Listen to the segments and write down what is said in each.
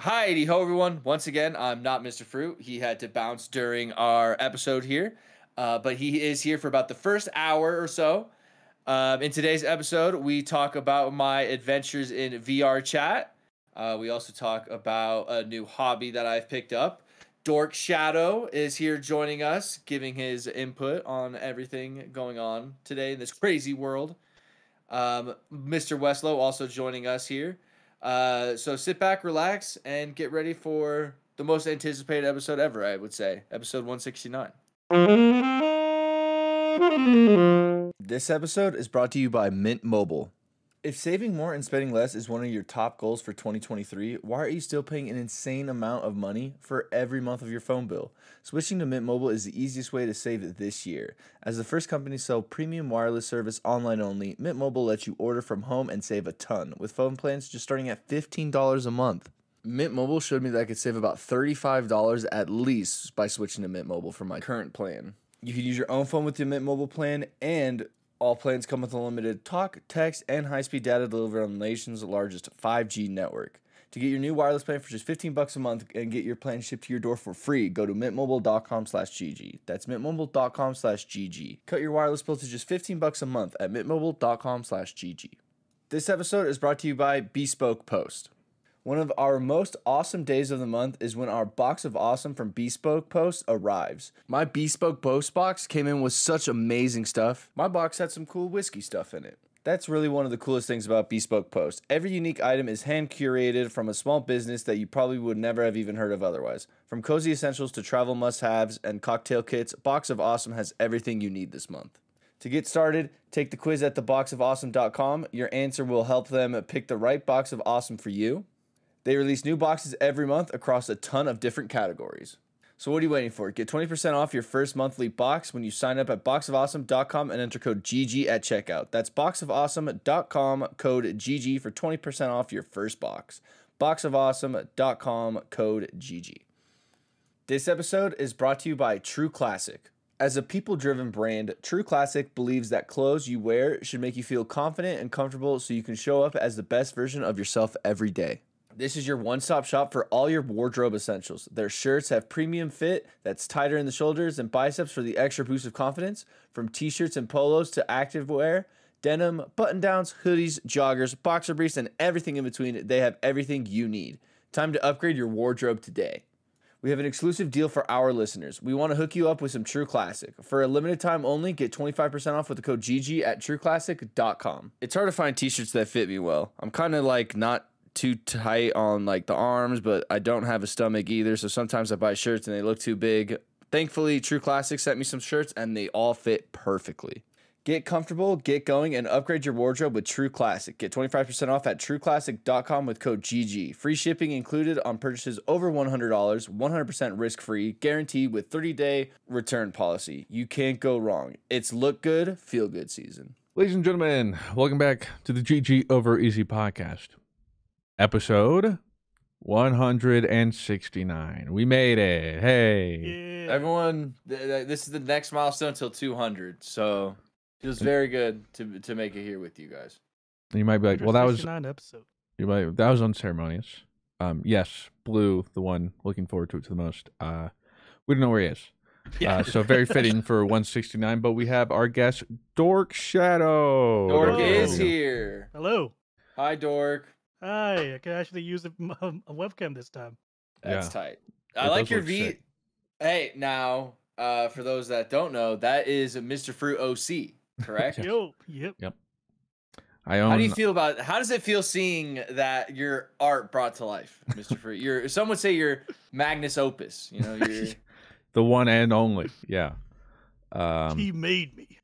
Hi, ho, everyone. Once again, I'm not Mr. Fruit. He had to bounce during our episode here, but he is here for about the first hour or so. In today's episode, we talk about my adventures in VR chat. We also talk about a new hobby that I've picked up. Dorkshadow is here joining us, giving his input on everything going on today in this crazy world. Mr. Westlo also joining us here. So sit back, relax, and get ready for the most anticipated episode ever, I would say. Episode 169. This episode is brought to you by Mint Mobile. If saving more and spending less is one of your top goals for 2023, why are you still paying an insane amount of money for every month of your phone bill? Switching to Mint Mobile is the easiest way to save this year. As the first company to sell premium wireless service online only, Mint Mobile lets you order from home and save a ton, with phone plans just starting at $15 a month. Mint Mobile showed me that I could save about $35 at least by switching to Mint Mobile for my current plan. You can use your own phone with your Mint Mobile plan, and all plans come with unlimited talk, text, and high-speed data delivered on the nation's largest 5G network. To get your new wireless plan for just $15 a month and get your plan shipped to your door for free, go to mintmobile.com/GG. That's mintmobile.com/GG. Cut your wireless bill to just $15 a month at mintmobile.com/GG. This episode is brought to you by Bespoke Post. One of our most awesome days of the month is when our box of awesome from Bespoke Post arrives. My Bespoke Post box came in with such amazing stuff. My box had some cool whiskey stuff in it. That's really one of the coolest things about Bespoke Post. Every unique item is hand curated from a small business that you probably would never have even heard of otherwise. From cozy essentials to travel must-haves and cocktail kits, Box of Awesome has everything you need this month. To get started, take the quiz at theboxofawesome.com. Your answer will help them pick the right box of awesome for you. They release new boxes every month across a ton of different categories. So what are you waiting for? Get 20% off your first monthly box when you sign up at boxofawesome.com and enter code GG at checkout. That's boxofawesome.com, code GG for 20% off your first box. boxofawesome.com, code GG. This episode is brought to you by True Classic. As a people-driven brand, True Classic believes that clothes you wear should make you feel confident and comfortable so you can show up as the best version of yourself every day. This is your one-stop shop for all your wardrobe essentials. Their shirts have premium fit that's tighter in the shoulders and biceps for the extra boost of confidence. From t-shirts and polos to activewear, denim, button-downs, hoodies, joggers, boxer briefs, and everything in between, they have everything you need. Time to upgrade your wardrobe today. We have an exclusive deal for our listeners. We want to hook you up with some True Classic. For a limited time only, get 25% off with the code GG at trueclassic.com. It's hard to find t-shirts that fit me well. I'm kind of like not too tight on like the arms, but I don't have a stomach either, so sometimes I buy shirts and they look too big. Thankfully, True Classic sent me some shirts and they all fit perfectly. Get comfortable, get going, and upgrade your wardrobe with True Classic. Get 25% off at trueclassic.com with code GG. Free shipping included on purchases over $100, 100% risk-free, guaranteed with 30-day return policy. You can't go wrong. It's look good, feel good season. Ladies and gentlemen, welcome back to the GG Over Easy podcast. Episode 169. We made it. Hey. Yeah. Everyone, this is the next milestone until 200. So feels very good to make it here with you guys. You might be like, well, that was episode. You might that was unceremonious. Yes, Blue, the one looking forward to it the most. We don't know where he is. Yeah. So very fitting for 169. But we have our guest Dorkshadow. Dork is here. Hello. Hi, Dork. Hi, I can actually use a webcam this time. That's tight. I like your V. Sick. Hey, now, for those that don't know, that is Mr. Fruit OC, correct? Yep. How do you feel about it? How does it feel seeing that your art brought to life, Mr. Fruit? Some would say you're Magnus Opus. You know, you're the one and only. Yeah. He made me.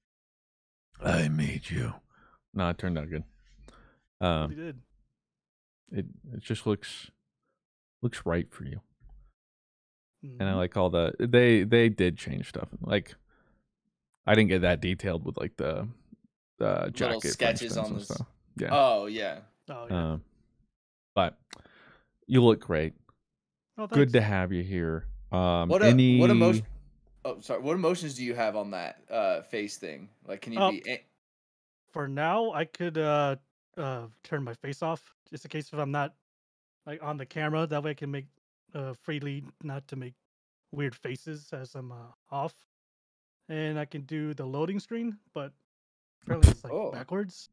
I made you. No, it turned out good. He did. It just looks right for you. Mm-hmm. And I like all the they did change stuff. Like I didn't get that detailed with like the jacket little sketches on this stuff. Yeah. Oh yeah. But you look great. Oh, good to have you here. What emotion? Oh, sorry. What emotions do you have on that face thing? Like, can you be? For now, I could turn my face off just in case if I'm not like on the camera. That way I can make freely, not to make weird faces as I'm off. And I can do the loading screen, but apparently it's like Oh, backwards.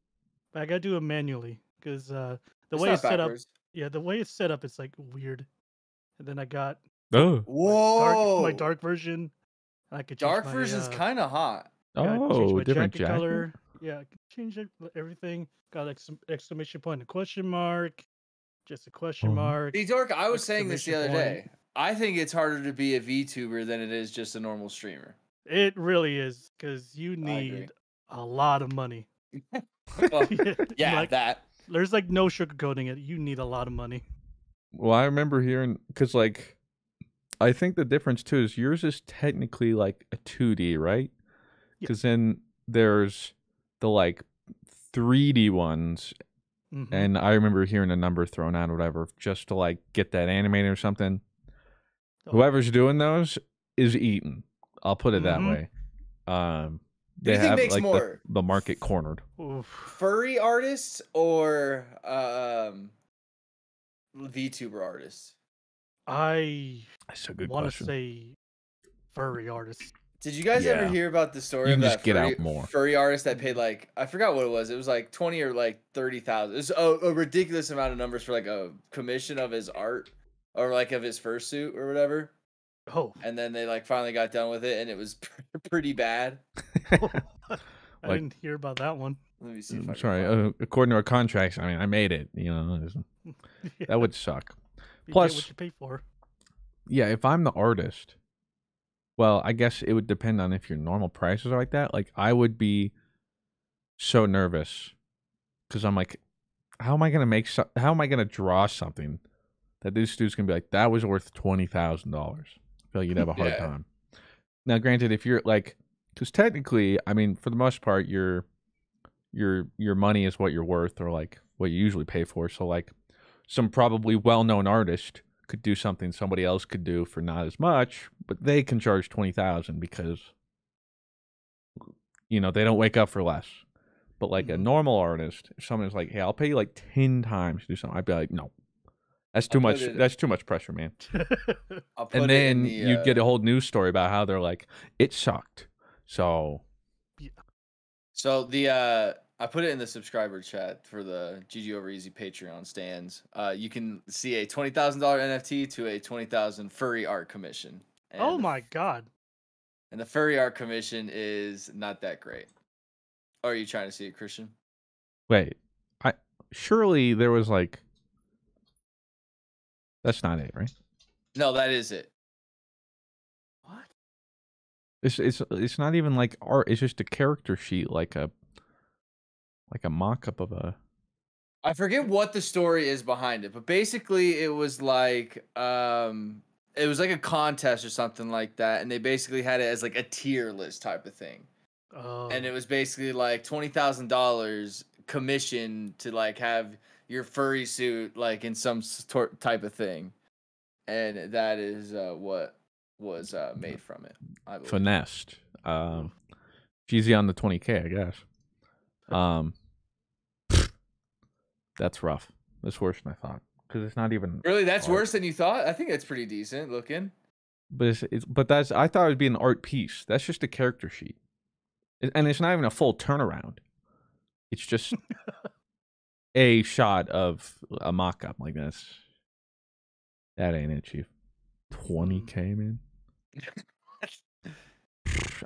But I gotta do it manually because the it's way not it's set up, backwards. yeah, the way it's set up, it's like weird. And then I got Oh, my Whoa, dark version. I could change dark my version's kind of hot. change oh, my different jacket jacket. color. Yeah, I can change everything. Got like some exclamation point and question mark. Just a question mark. See, Dork, I was saying this the exclamation other point. day. I think it's harder to be a VTuber than it is just a normal streamer. It really is because you I agree. need a lot of money. Well, yeah, like that. there's like no sugarcoating it. You need a lot of money. Well, I remember hearing because like I think the difference too is yours is technically like a 2D, right? Yeah. Because then there's the like 3D ones, and I remember hearing a number thrown out or whatever just to like get that animated or something. Oh. Whoever's doing those is eating. I'll put it that way. Do you think have makes like more the market cornered. furry artists or VTuber artists? That's a good want to question. say furry artists. Did you guys ever hear about the story You of can that just get out more. furry artist that paid like, I forgot what it was. It was like 20 or like 30,000. It was a ridiculous amount of numbers for like a commission of his art or like of his fursuit or whatever. Oh, And then they like finally got done with it and it was pretty bad. I didn't hear about that one. Let me see if I can Sorry, find it. according to our contracts, I mean, I made it. You know, Yeah, that would suck. you Plus, get what you pay for. yeah, if I'm the artist, well, I guess it would depend on if your normal prices are like that. Like, I would be so nervous because I'm like, how am I gonna draw something that this dude's gonna be like, that was worth $20,000? I feel like you'd have a hard time. Now, granted, if you're like, because technically, I mean, for the most part, your money is what you're worth, or like what you usually pay for. So, like, some probably well-known artist could do something somebody else could do for not as much, but they can charge 20,000 because you know they don't wake up for less. But like a normal artist, if someone's like, "Hey, I'll pay you like 10 times to do something," I'd be like, "No, that's too much. That's too much pressure, man." And then you get a whole news story about how they're like, "It sucked." So, I put it in the subscriber chat for the GG Over Easy Patreon stands. You can see a $20,000 NFT to a 20,000 furry art commission. And oh my god! And the furry art commission is not that great. Or are you trying to see it, Christian? wait, surely there was like, that's not it, right? No, that is it. What? It's not even like art. It's just a character sheet, like a mock-up of a. I forget what the story is behind it, but basically it was like a contest or something like that, and they basically had it as like a tier list type of thing. Oh. And it was basically like $20,000 commission to like have your furry suit like in some type of thing, and that is what was made from it. I believe. Finessed. Easy on the 20K, I guess. That's rough. That's worse than I thought because it's not even really. That's art. worse than you thought. I think it's pretty decent looking. But I thought it would be an art piece. That's just a character sheet, and it's not even a full turnaround. It's just a shot of a mock-up like this. That ain't it, Chief. 20K, man.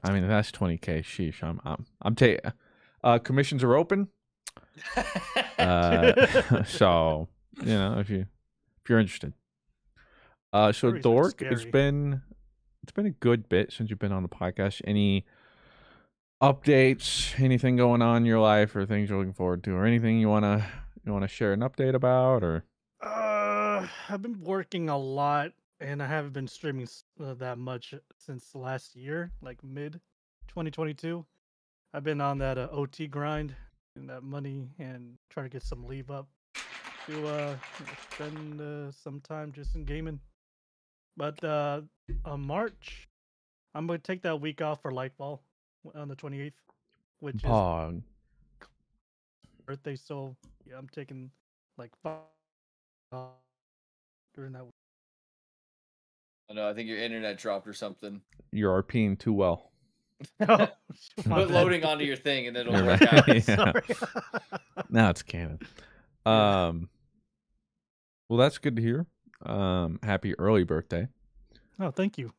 I mean, that's 20K. Sheesh. I'm taking. Commissions are open. So you know if you're interested. So Dork, it's been a good bit since you've been on the podcast. Any updates? Anything going on in your life, or things you're looking forward to, or anything you wanna share an update about, or? I've been working a lot, and I haven't been streaming that much since last year, like mid 2022. I've been on that OT grind and that money, and trying to get some leave up to spend some time just in gaming. But on March, I'm gonna take that week off for Lightfall on the 28th, which is birthday. So yeah, I'm taking like 5 during that. Oh, no, I think your internet dropped or something. You're RPing too well. Oh, my Put bad. loading onto your thing and it'll Never work mind. out. Yeah. Sorry. Now it's canon. Yeah. Well, that's good to hear. Happy early birthday. Oh, thank you.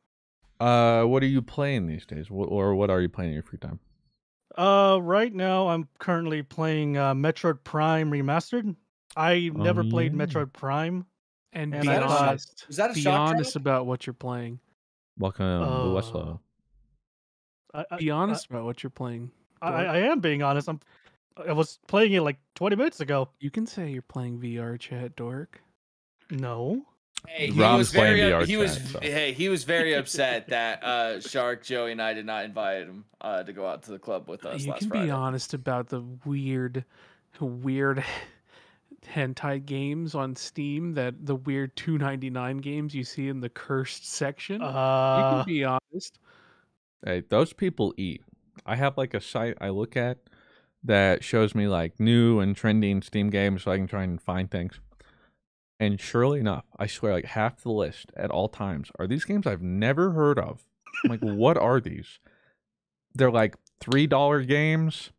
What are you playing these days? Or what are you playing in your free time? Right now I'm currently playing Metroid Prime Remastered. I never played yeah. Metroid Prime. And And be I thought- honest. Was that a Be shock honest drop? about what you're playing. Welcome, BlueWestlo. Be honest about what you're playing. I am being honest. I was playing it like 20 minutes ago. You can say you're playing VR chat, dork. No. Hey, Rob's playing VR he was chat, so. hey, he was very upset that Shark, Joey, and I did not invite him to go out to the club with us You last can Friday. be honest about the weird hentai games on Steam, that the weird $2.99 games you see in the cursed section. You can be honest. Hey, those people eat. I have like a site I look at that shows me like new and trending Steam games so I can try and find things. And surely enough, I swear like half the list at all times are these games I've never heard of. I'm like, what are these? They're like $3 games,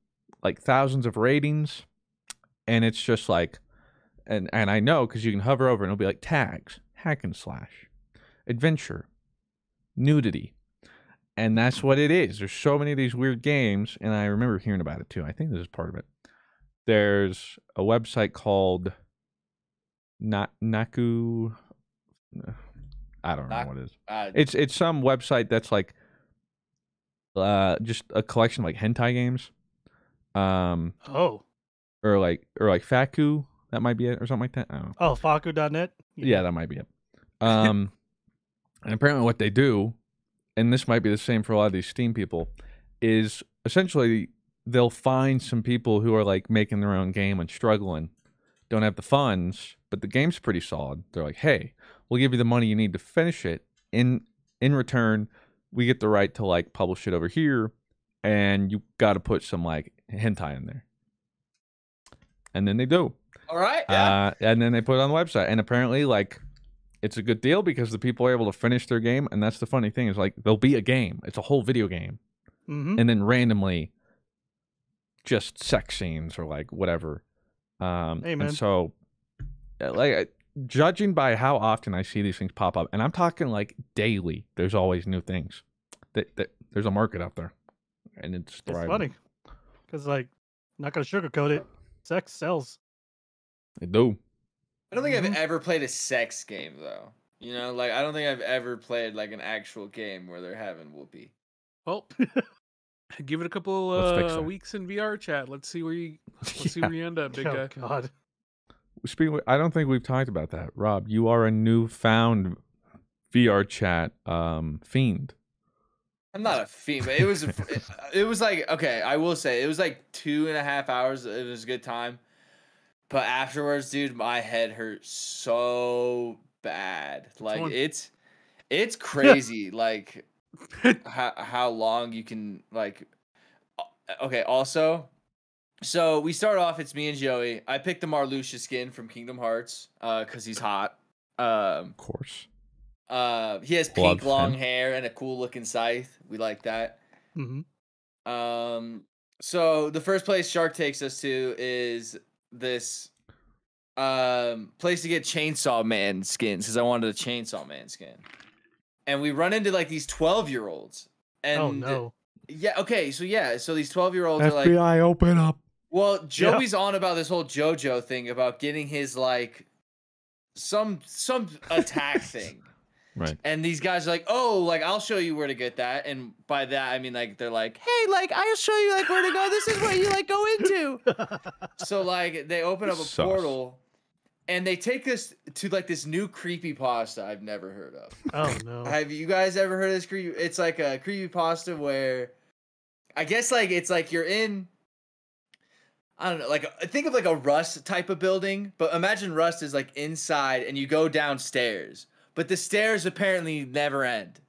like thousands of ratings, and it's just like, and I know because you can hover over and it'll be like tags, hack and slash, adventure, nudity. And that's what it is. There's so many of these weird games, and I remember hearing about it too. I think this is part of it. There's a website called Naku. I don't know what it is. It's some website that's like just a collection of like hentai games. Oh. Or like Faku, that might be it, or something like that. I don't know. Oh, Faku.net? Yeah, that might be it. And apparently what they do, and this might be the same for a lot of these Steam people, is essentially they'll find some people who are like making their own game and struggling, don't have the funds, but the game's pretty solid. They're like, hey, we'll give you the money you need to finish it. In return, we get the right to like publish it over here, and you got to put some like hentai in there. And then they do. All right. Yeah. And then they put it on the website, and apparently like it's a good deal because the people are able to finish their game. And that's the funny thing is like there'll be a game. It's a whole video game. Mm-hmm. And then randomly just sex scenes or like whatever. Hey, man. And so like judging by how often I see these things pop up, and I'm talking like daily, there's always new things. There's a market out there. And it's thriving. It's funny. Because, like, not going to sugarcoat it. Sex sells. They do. I don't think I've ever played a sex game though. You know, like I don't think I've ever played like an actual game where they're having whoopee. Well, give it a couple Let's fix that. weeks in VR chat. Let's see where you see where you end up, big guy. Oh, God. I don't think we've talked about that. Rob, you are a newfound VR chat fiend. I'm not a fiend, but it was like, okay, I will say it was like 2.5 hours. It was a good time. But afterwards, dude, my head hurt so bad. Like it's crazy like how long you can like okay, also so we start off, it's me and Joey. I picked the Marluxia skin from Kingdom Hearts cuz he's hot. Of course. He has pink long hair and a cool looking scythe. We like that. Mm-hmm. So the first place Shark takes us to is this place to get Chainsaw Man skins because I wanted a Chainsaw Man skin. And we run into like these 12-year-olds. And oh no. Yeah, okay, so these 12-year-olds are like FBI, open up. Well, Joey's on about this whole JoJo thing about getting his like some attack thing. Right. And these guys are like, oh, like, I'll show you where to get that. And by that, I mean, like, they're like, hey, like, I'll show you, like, where to go. This is where you, like, go into. So, like, they open up a portal, and they take us to, like, this new creepypasta I've never heard of. Oh, no. Have you guys ever heard of this It's like a creepypasta where, I guess, like, it's like you're in, I don't know, like, think of, like, a Rust type of building. But imagine Rust is, like, inside, and you go downstairs. But the stairs apparently never end.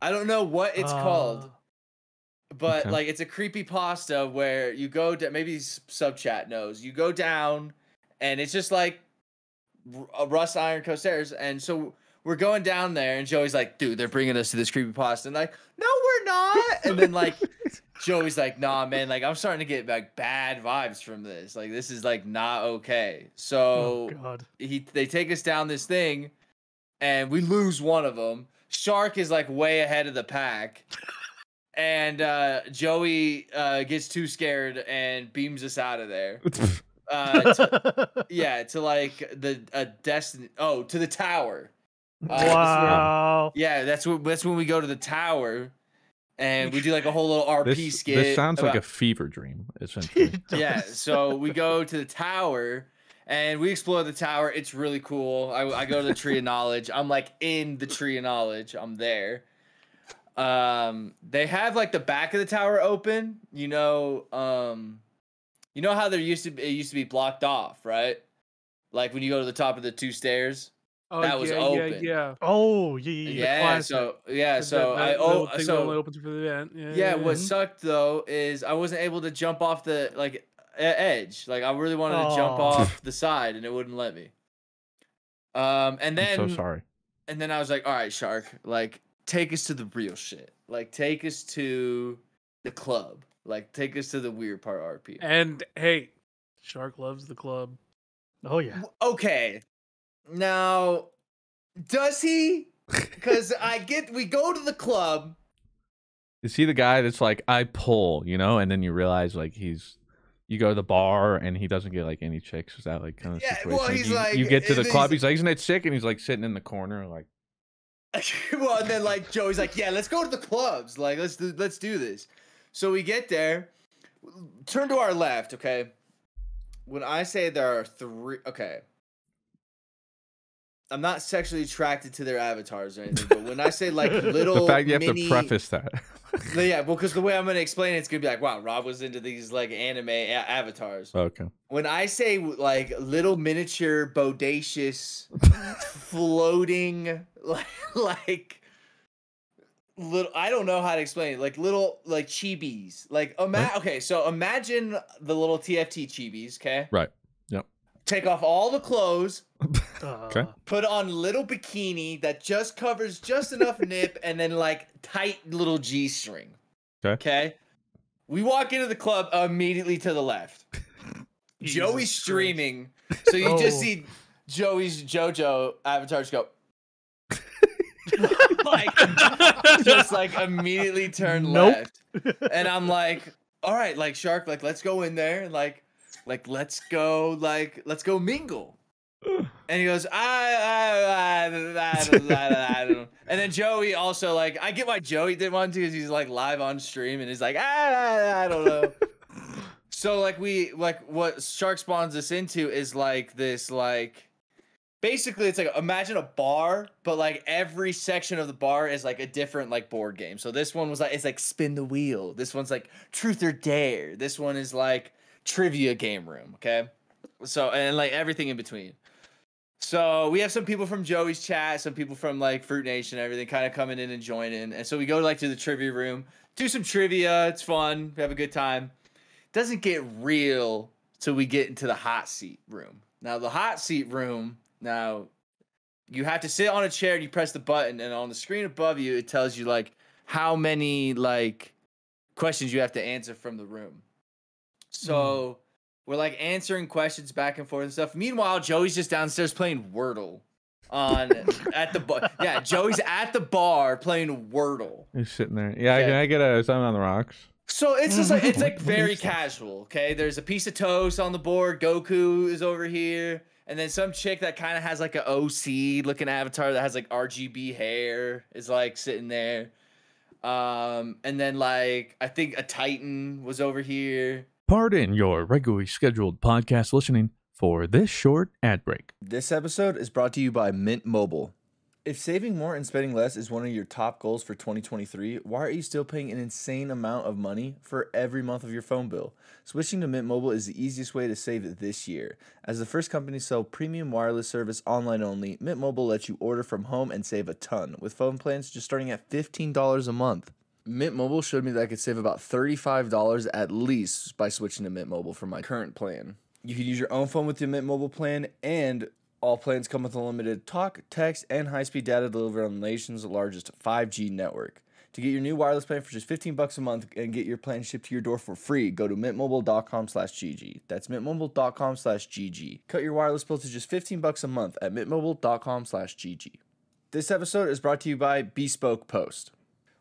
I don't know what it's called. But, like, it's a creepypasta where you go down, maybe sub chat knows. You go down, and it's just, like, Rust Iron Coast stairs, and so we're going down there, and Joey's like, dude, they're bringing us to this creepypasta, and like, no, we're not. And then like Joey's like, nah, man, like I'm starting to get like bad vibes from this. Like this is like not okay. So they take us down this thing, and we lose one of them. Shark is like way ahead of the pack. And Joey gets too scared and beams us out of there. To like the destiny. Oh, to the tower. Wow. That's when we go to the tower, and we do like a whole little RP skit. This sounds like a fever dream, essentially. Yeah. So we go to the tower. And we explore the tower. It's really cool. I go to the Tree of Knowledge. I'm like in the Tree of Knowledge. I'm there. They have like the back of the tower open. You know how it used to be blocked off, right? Like when you go to the top of the 2 stairs. That was open. Yeah. Oh, yeah. So only opens for the event. Yeah. What sucked though is I wasn't able to jump off the like edge. Like I really wanted to jump off the side, and it wouldn't let me. And then I'm so sorry. And then I was like, all right, Shark, like take us to the real shit. Like take us to the club. Like take us to the weird part of RP. And hey, Shark loves the club. Oh yeah. Okay. Now, does he? Because we go to the club. Is he the guy that's like, I pull, and then you realize like you go to the bar and he doesn't get like any chicks? Is that like kind of situation? Well, he's like, you get to the club, he's like, isn't it sick? And he's like sitting in the corner, like. Well, and then like Joey's like, yeah, let's go to the clubs. Like, let's do this. So we get there. Turn to our left, okay? When I say there are 3, okay. I'm not sexually attracted to their avatars or anything, but when I say like little, the fact you have to preface that. Yeah, well, because the way I'm gonna explain it's gonna be like, wow, Rob was into these like anime avatars. Okay. When I say like little miniature bodacious floating like little, I don't know how to explain it, like little like chibis. Like okay, so imagine the little TFT chibis, okay? Right. Yep. Take off all the clothes. Okay. Put on little bikini that just covers just enough nip, and then like tight little G-string. Okay. We walk into the club immediately to the left. Joey's streaming, so you just see Joey's JoJo avatar just go. Like just like immediately turn left. And I'm like, all right, like Shark, like let's go in there and like let's go mingle. And he goes, I don't know. And then Joey also like, I get why Joey didn't want to because he's like live on stream and he's like, I don't know. So like what Shark spawns us into is like this like, basically it's like imagine a bar, but like every section of the bar is like a different like board game. So this one was like, it's like spin the wheel. This one's like truth or dare. This one is like trivia game room. Okay. So, and like everything in between. So we have some people from Joey's chat, some people from like Fruit Nation, everything kind of coming in and joining. And so we go like to the trivia room, do some trivia. It's fun. We have a good time. Doesn't get real till we get into the hot seat room. Now the hot seat room, now you have to sit on a chair and you press the button, and on the screen above you, it tells you like how many like questions you have to answer from the room. So we're like answering questions back and forth and stuff. Meanwhile, Joey's just downstairs playing Wordle at the bar. Yeah, Joey's at the bar playing Wordle. He's sitting there. Yeah, okay. Can I get something on the rocks? So it's just like, it's like very casual. Okay, there's a piece of toast on the board. Goku is over here, and then some chick that kind of has like an OC looking avatar that has like RGB hair is like sitting there. And then like I think a Titan was over here. Pardon your regularly scheduled podcast listening for this short ad break. This episode is brought to you by Mint Mobile. If saving more and spending less is one of your top goals for 2023, why are you still paying an insane amount of money for every month of your phone bill? Switching to Mint Mobile is the easiest way to save it this year. As the first company to sell premium wireless service online only, Mint Mobile lets you order from home and save a ton, with phone plans just starting at $15 a month. Mint Mobile showed me that I could save about $35 at least by switching to Mint Mobile for my current plan. You can use your own phone with your Mint Mobile plan, and All plans come with unlimited talk, text, and high-speed data delivered on the nation's largest 5G network. To get your new wireless plan for just $15 a month and get your plan shipped to your door for free, go to mintmobile.com/GG. That's mintmobile.com/GG. Cut your wireless bill to just $15 a month at mintmobile.com/GG. This episode is brought to you by Bespoke Post.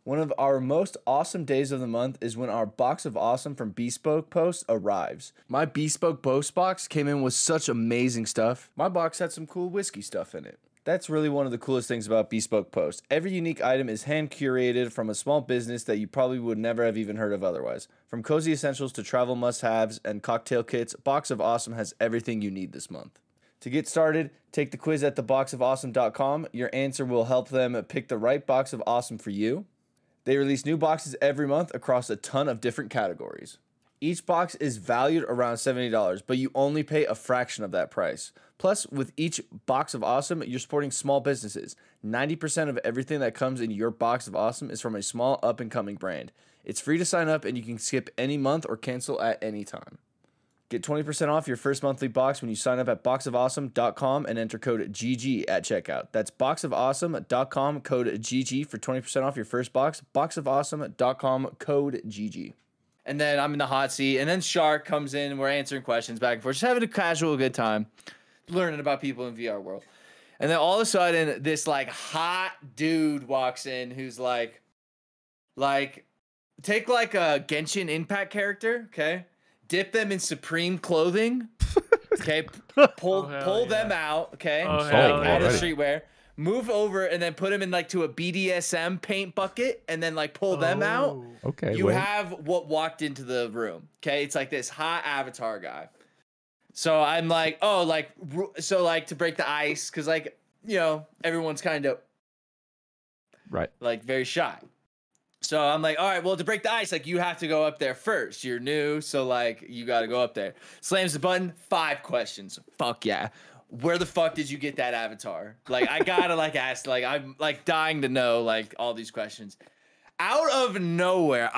One of our most awesome days of the month is when our box of awesome from Bespoke Post arrives. My Bespoke Post box came in with such amazing stuff. My box had some cool whiskey stuff in it. That's really one of the coolest things about Bespoke Post. Every unique item is hand curated from a small business that you probably would never have even heard of otherwise. From cozy essentials to travel must-haves and cocktail kits, Box of Awesome has everything you need this month. To get started, take the quiz at theboxofawesome.com. Your answer will help them pick the right box of awesome for you. They release new boxes every month across a ton of different categories. Each box is valued around $70, but you only pay a fraction of that price. Plus, with each box of awesome, you're supporting small businesses. 90% of everything that comes in your box of awesome is from a small up-and-coming brand. It's free to sign up, and you can skip any month or cancel at any time. Get 20% off your first monthly box when you sign up at boxofawesome.com and enter code GG at checkout. That's boxofawesome.com, code GG for 20% off your first box. Boxofawesome.com, code GG. And then I'm in the hot seat, and then Shark comes in, and we're answering questions back and forth, just having a casual good time, learning about people in VR world. And then all of a sudden, this like hot dude walks in who's like, take like a Genshin Impact character, okay? Dip them in Supreme clothing, okay? Pull them out, okay? Out of streetwear. Move over and then put them in like to a BDSM paint bucket and then like pull them out. Okay. You have what walked into the room, okay? It's like this hot avatar guy. So I'm like, so like to break the ice, because like, you know, everyone's kind of like very shy. So I'm like, all right, well, to break the ice, like, you have to go up there first. You're new, so, like, you got to go up there. Slams the button, 5 questions. Fuck yeah. Where the fuck did you get that avatar? Like, I got to, like, ask, like, I'm, like, dying to know, like, all these questions. Out of nowhere,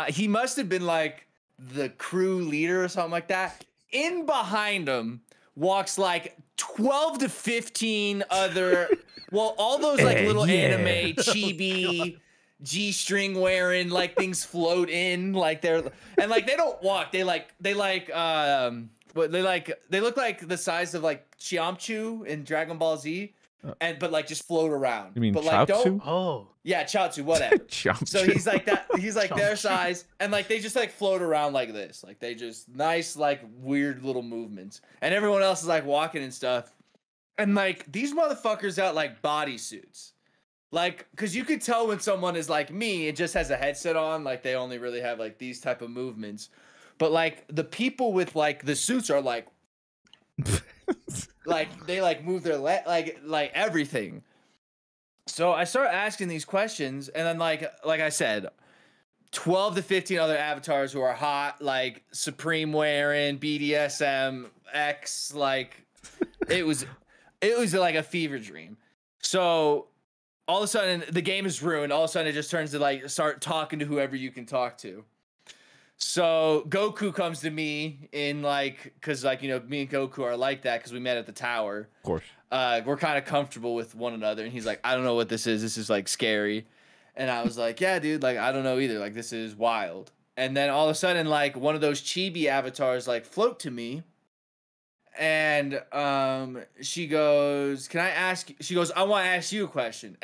he must have been, like, the crew leader or something like that. In behind him walks, like, 12 to 15 other, well, all those, like, little anime, chibi... G-string wearing, like, things float in, like, they're, and like they don't walk, they look like the size of like Chiamchu in Dragon Ball Z, but like just float around. You mean but Chaozu? Like yeah, Chaozu, whatever. So he's like that, he's like their size, and like they just like float around like this, like they just nice like weird little movements, and everyone else is like walking and stuff, and like these motherfuckers got like bodysuits. Like, because you could tell when someone is like me, it just has a headset on, like they only really have like these type of movements. But like the people with like the suits are like, like they like move their like everything. So I started asking these questions, and then like I said, 12 to 15 other avatars who are hot, like Supreme wearing, BDSM, X, like it was like a fever dream. So all of a sudden, the game is ruined. All of a sudden, it just turns to, like, start talking to whoever you can talk to. So Goku comes to me in, like, because, like, you know, me and Goku are like that because we met at the tower. Of course. We're kind of comfortable with one another. And he's like, I don't know what this is. This is, like, scary. And I was like, yeah, dude, like, I don't know either. Like, this is wild. And then all of a sudden, like, one of those chibi avatars, like, float to me. And she goes, can I ask you? She goes, I want to ask you a question.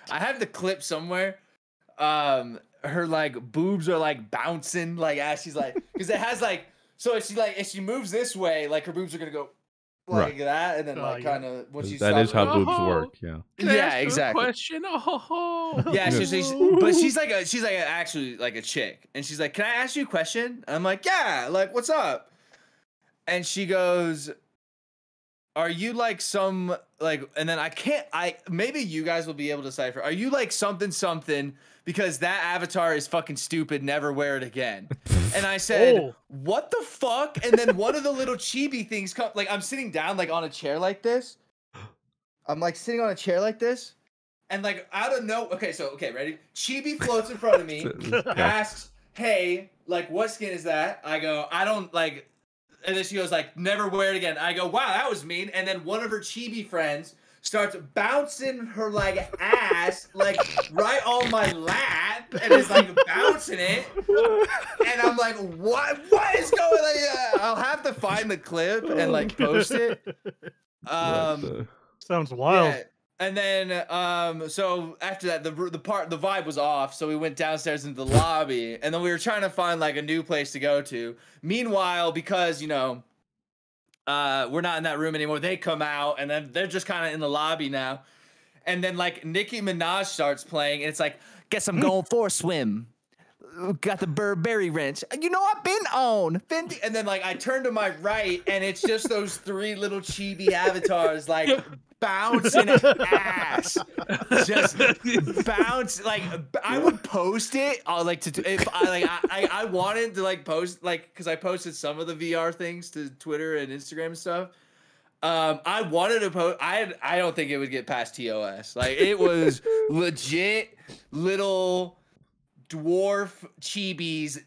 I have the clip somewhere. Her like boobs are like bouncing, like as she's like, because it has like, so if she moves this way, like her boobs are gonna go like that, and then like kind of what she's. That is how boobs work. Yeah. Yeah, exactly. Question. Oh. Yeah, but she's actually like a chick, and she's like, can I ask you a question? I'm like, yeah, like what's up? And she goes, are you like some like, and then maybe you guys will be able to decipher. Are you like something because that avatar is fucking stupid, never wear it again. And I said, what the fuck? And then one of the little chibi things come, like I'm sitting down like on a chair like this. I'm like sitting on a chair like this. And like out of okay, ready? Chibi floats in front of me, asks, hey, like what skin is that? I go, I don't like, And then she goes like, never wear it again. I go, wow, that was mean. And then one of her chibi friends starts bouncing her like ass like right on my lap and is like bouncing it. And I'm like, what is going on? I'll have to find the clip and like post it. Sounds wild. Yeah. And then, so after that, the vibe was off. So we went downstairs into the lobby, and then we were trying to find like a new place to go to. Meanwhile, because you know, we're not in that room anymore, they come out, and then they're just kind of in the lobby now. And then like Nicki Minaj starts playing, and it's like, guess I'm going for a swim. Got the Burberry wrench. You know, I've been on Fendi. And then like I turn to my right, and it's just those three little chibi avatars like bouncing ass, just bounce. Like I would post it. I like to if I wanted to like post like because I posted some of the VR things to Twitter and Instagram and stuff. I wanted to post. I don't think it would get past TOS. Like it was legit little dwarf chibis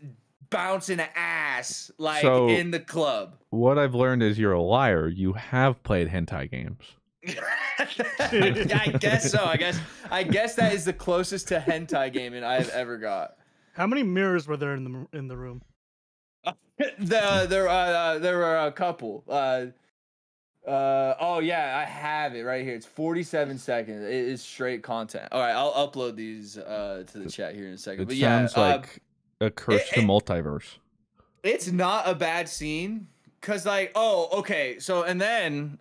bouncing ass like in the club. What I've learned is you're a liar. You have played hentai games. I guess so. I guess that is the closest to hentai gaming I've ever got. How many mirrors were there in the room? There were a couple. Oh yeah, I have it right here. It's 47 seconds. It is straight content. All right, I'll upload these to the chat here in a second. But sounds like a curse to multiverse. It's not a bad scene. Cause like, so then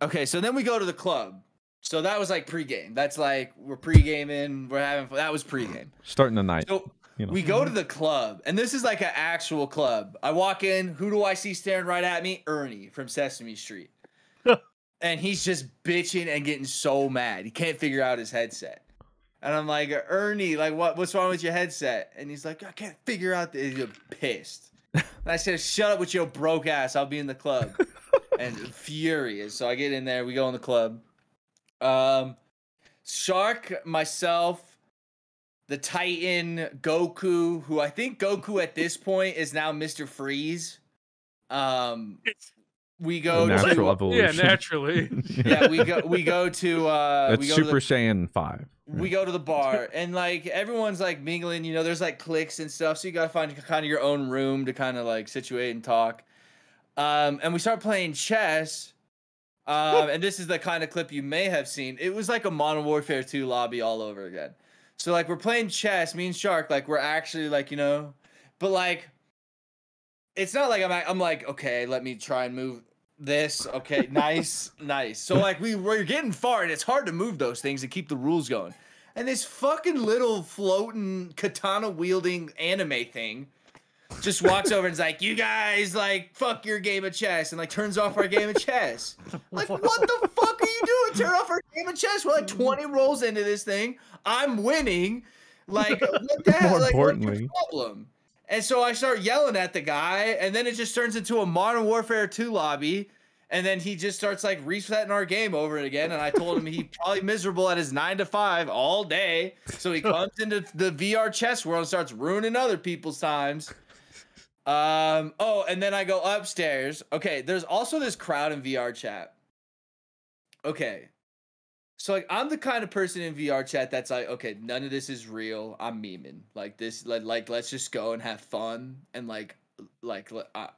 we go to the club. So that was like pregame. That's like we're pre-gaming, we're having fun. That was pregame. Starting the night. So we go to the club, and this is like an actual club. I walk in, who do I see staring right at me? Ernie from Sesame Street. And he's just bitching and getting so mad. He can't figure out his headset. And I'm like, Ernie, like what's wrong with your headset? And he's like, I can't figure out he's pissed. And I said, shut up with your broke ass. I'll be in the club. And furious. So I get in there. We go in the club. Shark, myself, the Titan, Goku, who I think Goku at this point is now Mr. Freeze. We go natural evolution. Yeah, naturally. Yeah, we go to that's Super Saiyan 5. We go to the bar, and like everyone's like mingling, you know, there's like cliques and stuff, so you gotta find kind of your own room to kind of like situate and talk. And we start playing chess. And this is the kind of clip you may have seen. It was like a Modern Warfare 2 lobby all over again. So like we're playing chess, me and Shark, like we're actually like, you know, but like it's not like I'm like, okay, let me try and move this. Okay, nice. So like we're getting far, and it's hard to move those things and keep the rules going. And this fucking little floating katana wielding anime thing just walks over and is like, you guys like fuck your game of chess, and like turns off our game of chess. Like what the fuck are you doing? Turn off our game of chess. We're like 20 rolls into this thing. I'm winning. Like what the hell? More like, importantly, what's the problem? And so I start yelling at the guy, and then it just turns into a Modern Warfare 2 lobby, and then he just starts like resetting our game over and again. And I told him he's probably miserable at his 9 to 5 all day, so he comes into the VR chess world and starts ruining other people's times. And then I go upstairs. Okay, there's also this crowd in VR chat. Okay. So like I'm the kind of person in VR chat that's like, okay, none of this is real. I'm memeing. Like this, like let's just go and have fun and like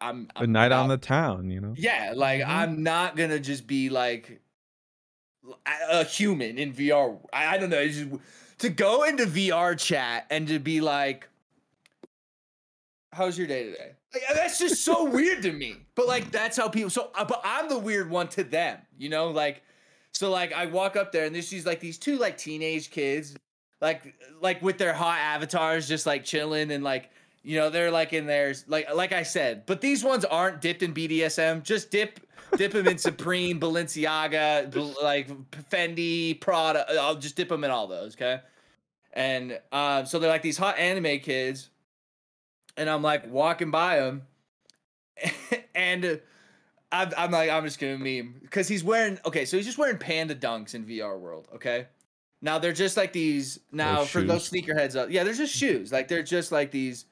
I'm a night on the town, you know. Yeah, like I'm not gonna just be like a human in VR. I don't know. It's just, to go into VR chat and to be like, how's your day today? Like, that's just so weird to me. But like that's how people. So, but I'm the weird one to them, you know, like. So like I walk up there and there's these two like teenage kids, like with their hot avatars, just like chilling and like, you know, they're like in theirs, like I said, but these ones aren't dipped in BDSM. Just dip them in Supreme, Balenciaga, like Fendi, Prada. I'll just dip them in all those, okay? And so they're like these hot anime kids, and I'm like walking by them, and I'm like, I'm just gonna meme because he's wearing, okay, so he's just wearing panda dunks in VR world, okay? Now they're just like these, now for those sneakerheads up, yeah, they're just shoes, like they're just like these,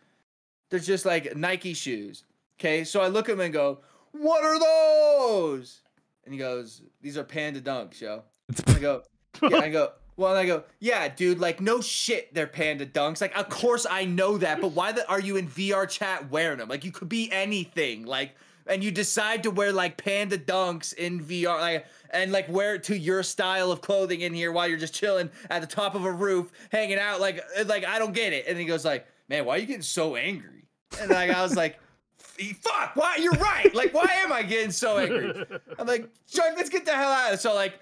they're just like Nike shoes, okay? So I look at him and go, what are those? And he goes, these are panda dunks, yo. And I go, yeah, I go, yeah, dude, like, no shit, they're panda dunks. Like, of course I know that, but why are you in VR chat wearing them? Like, you could be anything, like, and you decide to wear, like, panda dunks in VR, like, and, like, wear it to your style of clothing in here while you're just chilling at the top of a roof, hanging out, like, I don't get it. And he goes, like, man, why are you getting so angry? And, like, I was like, fuck, why? You're right. Like, why am I getting so angry? I'm like, Shark, let's get the hell out of it. So, like,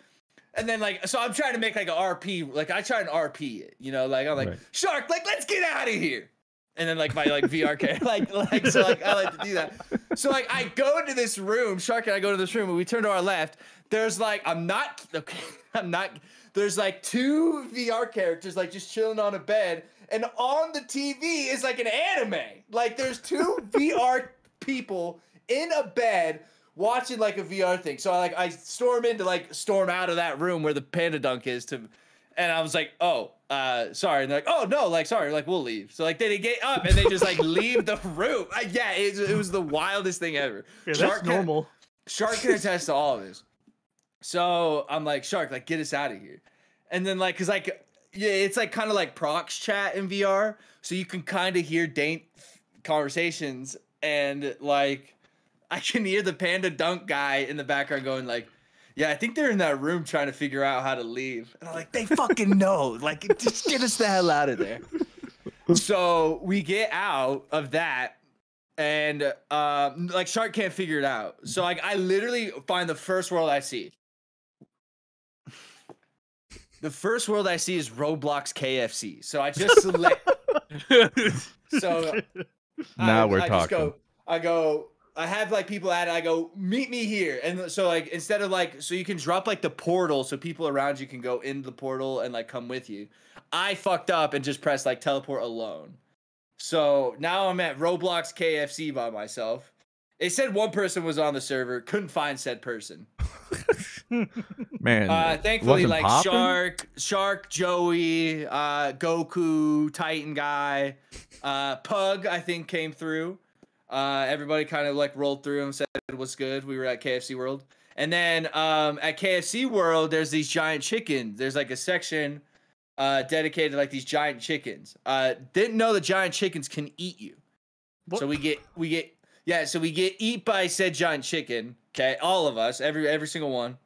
and then, like, so I'm trying to make, like, a RP. Like, I try and RP it, you know? Like, I'm like, Shark, like, let's get out of here. And then, like, my, like, VR character, so, like, I like to do that. So, like, I go into this room. Shark and I go to this room, and we turn to our left. There's, like, there's, like, 2 VR characters, like, just chilling on a bed. And on the TV is, like, an anime. Like, there's 2 VR people in a bed watching, like, a VR thing. So I storm out of that room where the panda dunk is and I was like, oh, sorry. And they're like, oh no, like, sorry, like, we'll leave. So, like, they get up and they just, like, leave the room. Yeah, it was the wildest thing ever. Yeah, that's normal. Shark can attest to all of this. So I'm like, Shark, like, get us out of here. And then, like, cause, like, yeah, it's like kind of like prox chat in VR, so you can kind of hear conversations, and, like, I can hear the panda dunk guy in the background going, like, yeah, I think they're in that room trying to figure out how to leave. And I'm like, they fucking know. Like, just get us the hell out of there. So we get out of that, and, like, Shark can't figure it out. So, like, I literally find the first world I see. The first world I see is Roblox KFC. So I just select. So now we're talking. I have, like, people at it. I go, meet me here. And so, like, instead of, like, so you can drop, like, the portal so people around you can go into the portal and, like, come with you. I fucked up and just pressed, like, teleport alone. So now I'm at Roblox KFC by myself. It said one person was on the server. Couldn't find said person. Man, thankfully, like, popping? Shark, Joey, Goku, Titan guy, Pug, I think, came through. Everybody kind of, like, rolled through and said what's good. We were at KFC World. And then at KFC World, there's these giant chickens. There's, like, a section dedicated to, like, these giant chickens. Didn't know the giant chickens can eat you. What? So we get eat by said giant chicken. Okay, all of us, every single one.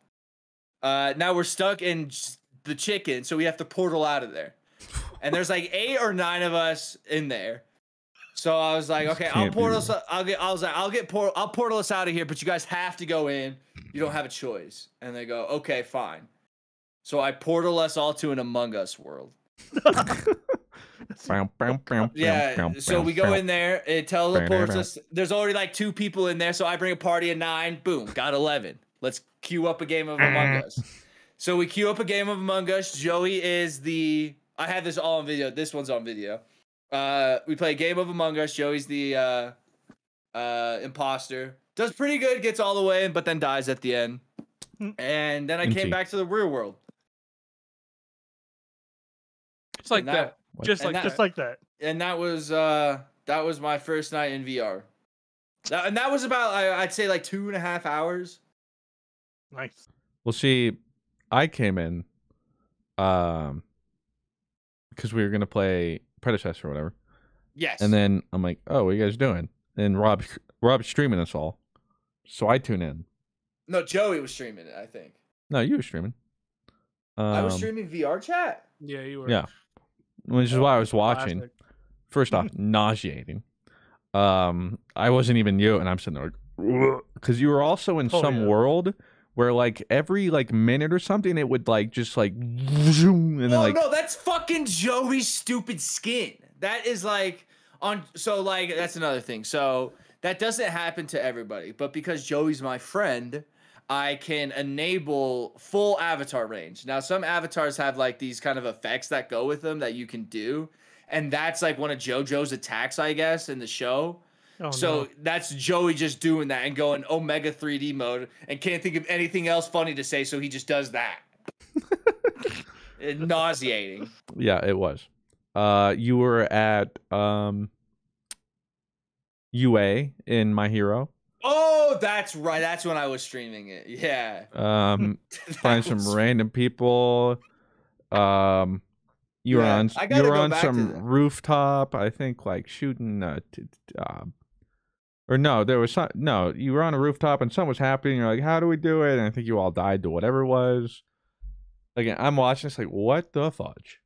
Now we're stuck in the chicken, so we have to portal out of there. And there's, like, 8 or 9 of us in there. So I was like, okay, I'll portal us out of here, but you guys have to go in. You don't have a choice. And they go, okay, fine. So I portal us all to an Among Us world. Yeah, so we go in there, it teleports us. There's already, like, 2 people in there, so I bring a party of 9. Boom, got 11. Let's queue up a game of Among Us. So we queue up a game of Among Us. Joey is I had this all on video. This one's on video. We play a game of Among Us. Joey's the imposter. Does pretty good, gets all the way in, but then dies at the end. And then I came back to the real world. Just like that. Just like that. And that was my first night in VR. That was about, I'd say, like, 2.5 hours. Nice. Well, see, I came in because we were gonna play Predecessor or whatever. Yes. And then I'm like, oh, what are you guys doing? And Rob's streaming us all, so I tune in. No, Joey was streaming it, I think. No, you were streaming. I was streaming VR chat. Yeah, you were. Yeah, which is why I was watching. Classic. First off, nauseating. I wasn't even you, and I'm sitting there because you were also in some world where, like, every, like, minute or something, it would, like, just, like, zoom, and then, like, no, that's fucking Joey's stupid skin. That is, like, so, like, that's another thing. So that doesn't happen to everybody, but because Joey's my friend, I can enable full avatar range. Now, some avatars have, like, these kind of effects that go with them that you can do, and that's, like, one of JoJo's attacks, I guess, in the show. So that's Joey just doing that and going Omega 3D mode and can't think of anything else funny to say, so he just does that. Nauseating. Yeah, it was. You were at UA in My Hero. Oh, that's right. That's when I was streaming it. Yeah. Find some random people. You were Yeah, on I gotta go back to some that. rooftop, I think, like shooting. Or no, there was no. You were on a rooftop and something was happening. You're like, how do we do it? And I think you all died to whatever it was. Again, I'm watching. It's like, what the fudge?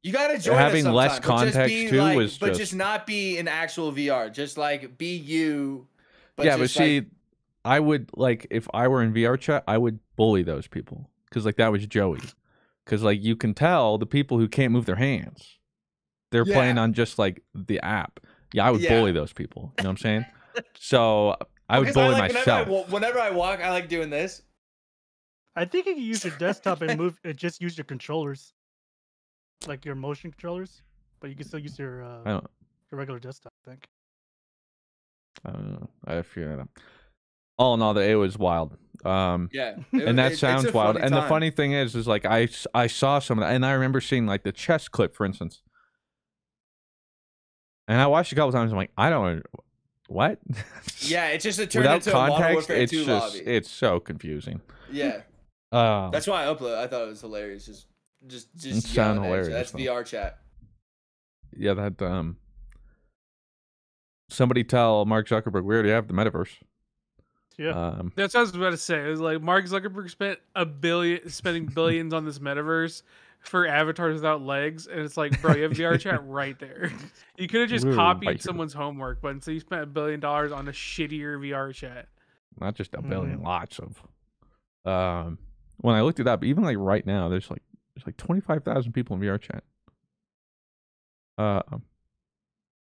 You gotta join having us less sometime, but just context be too like, was but just just not be in actual VR. Just like be you. But yeah, but just, see, like, I would like if I were in VR chat, I would bully those people because like that was Joey. Because like you can tell the people who can't move their hands, they're playing on just like the app. Yeah, I would bully those people. You know what I'm saying? So I would bully myself. Whenever I walk, I like doing this. I think you can use your desktop and move. Just use your controllers, like your motion controllers, but you can still use your regular desktop. I think. I don't know. I figured it out. All in all, it was wild. Yeah, and that sounds wild. And the funny thing is like I saw some of that, and I remember seeing like the chess clip, for instance. And I watched it a couple times. I'm like, I don't. What? Yeah, it's just a turn without into context. a Modern Warfare It's 2 just lobby. it's so confusing. Yeah. That's why I upload. I thought it was hilarious. Just sound hilarious. That's VR chat. Yeah, that somebody tell Mark Zuckerberg we already have the metaverse. Yeah, that's what I was about to say. It was like Mark Zuckerberg spending billions on this metaverse for avatars without legs, and it's like, bro, you have VR chat right there. You could have just copied someone's homework, but instead you spent $1 billion on a shittier VR chat. Not just a billion, lots of. When I looked it up, even like right now, there's like 25,000 people in VR chat.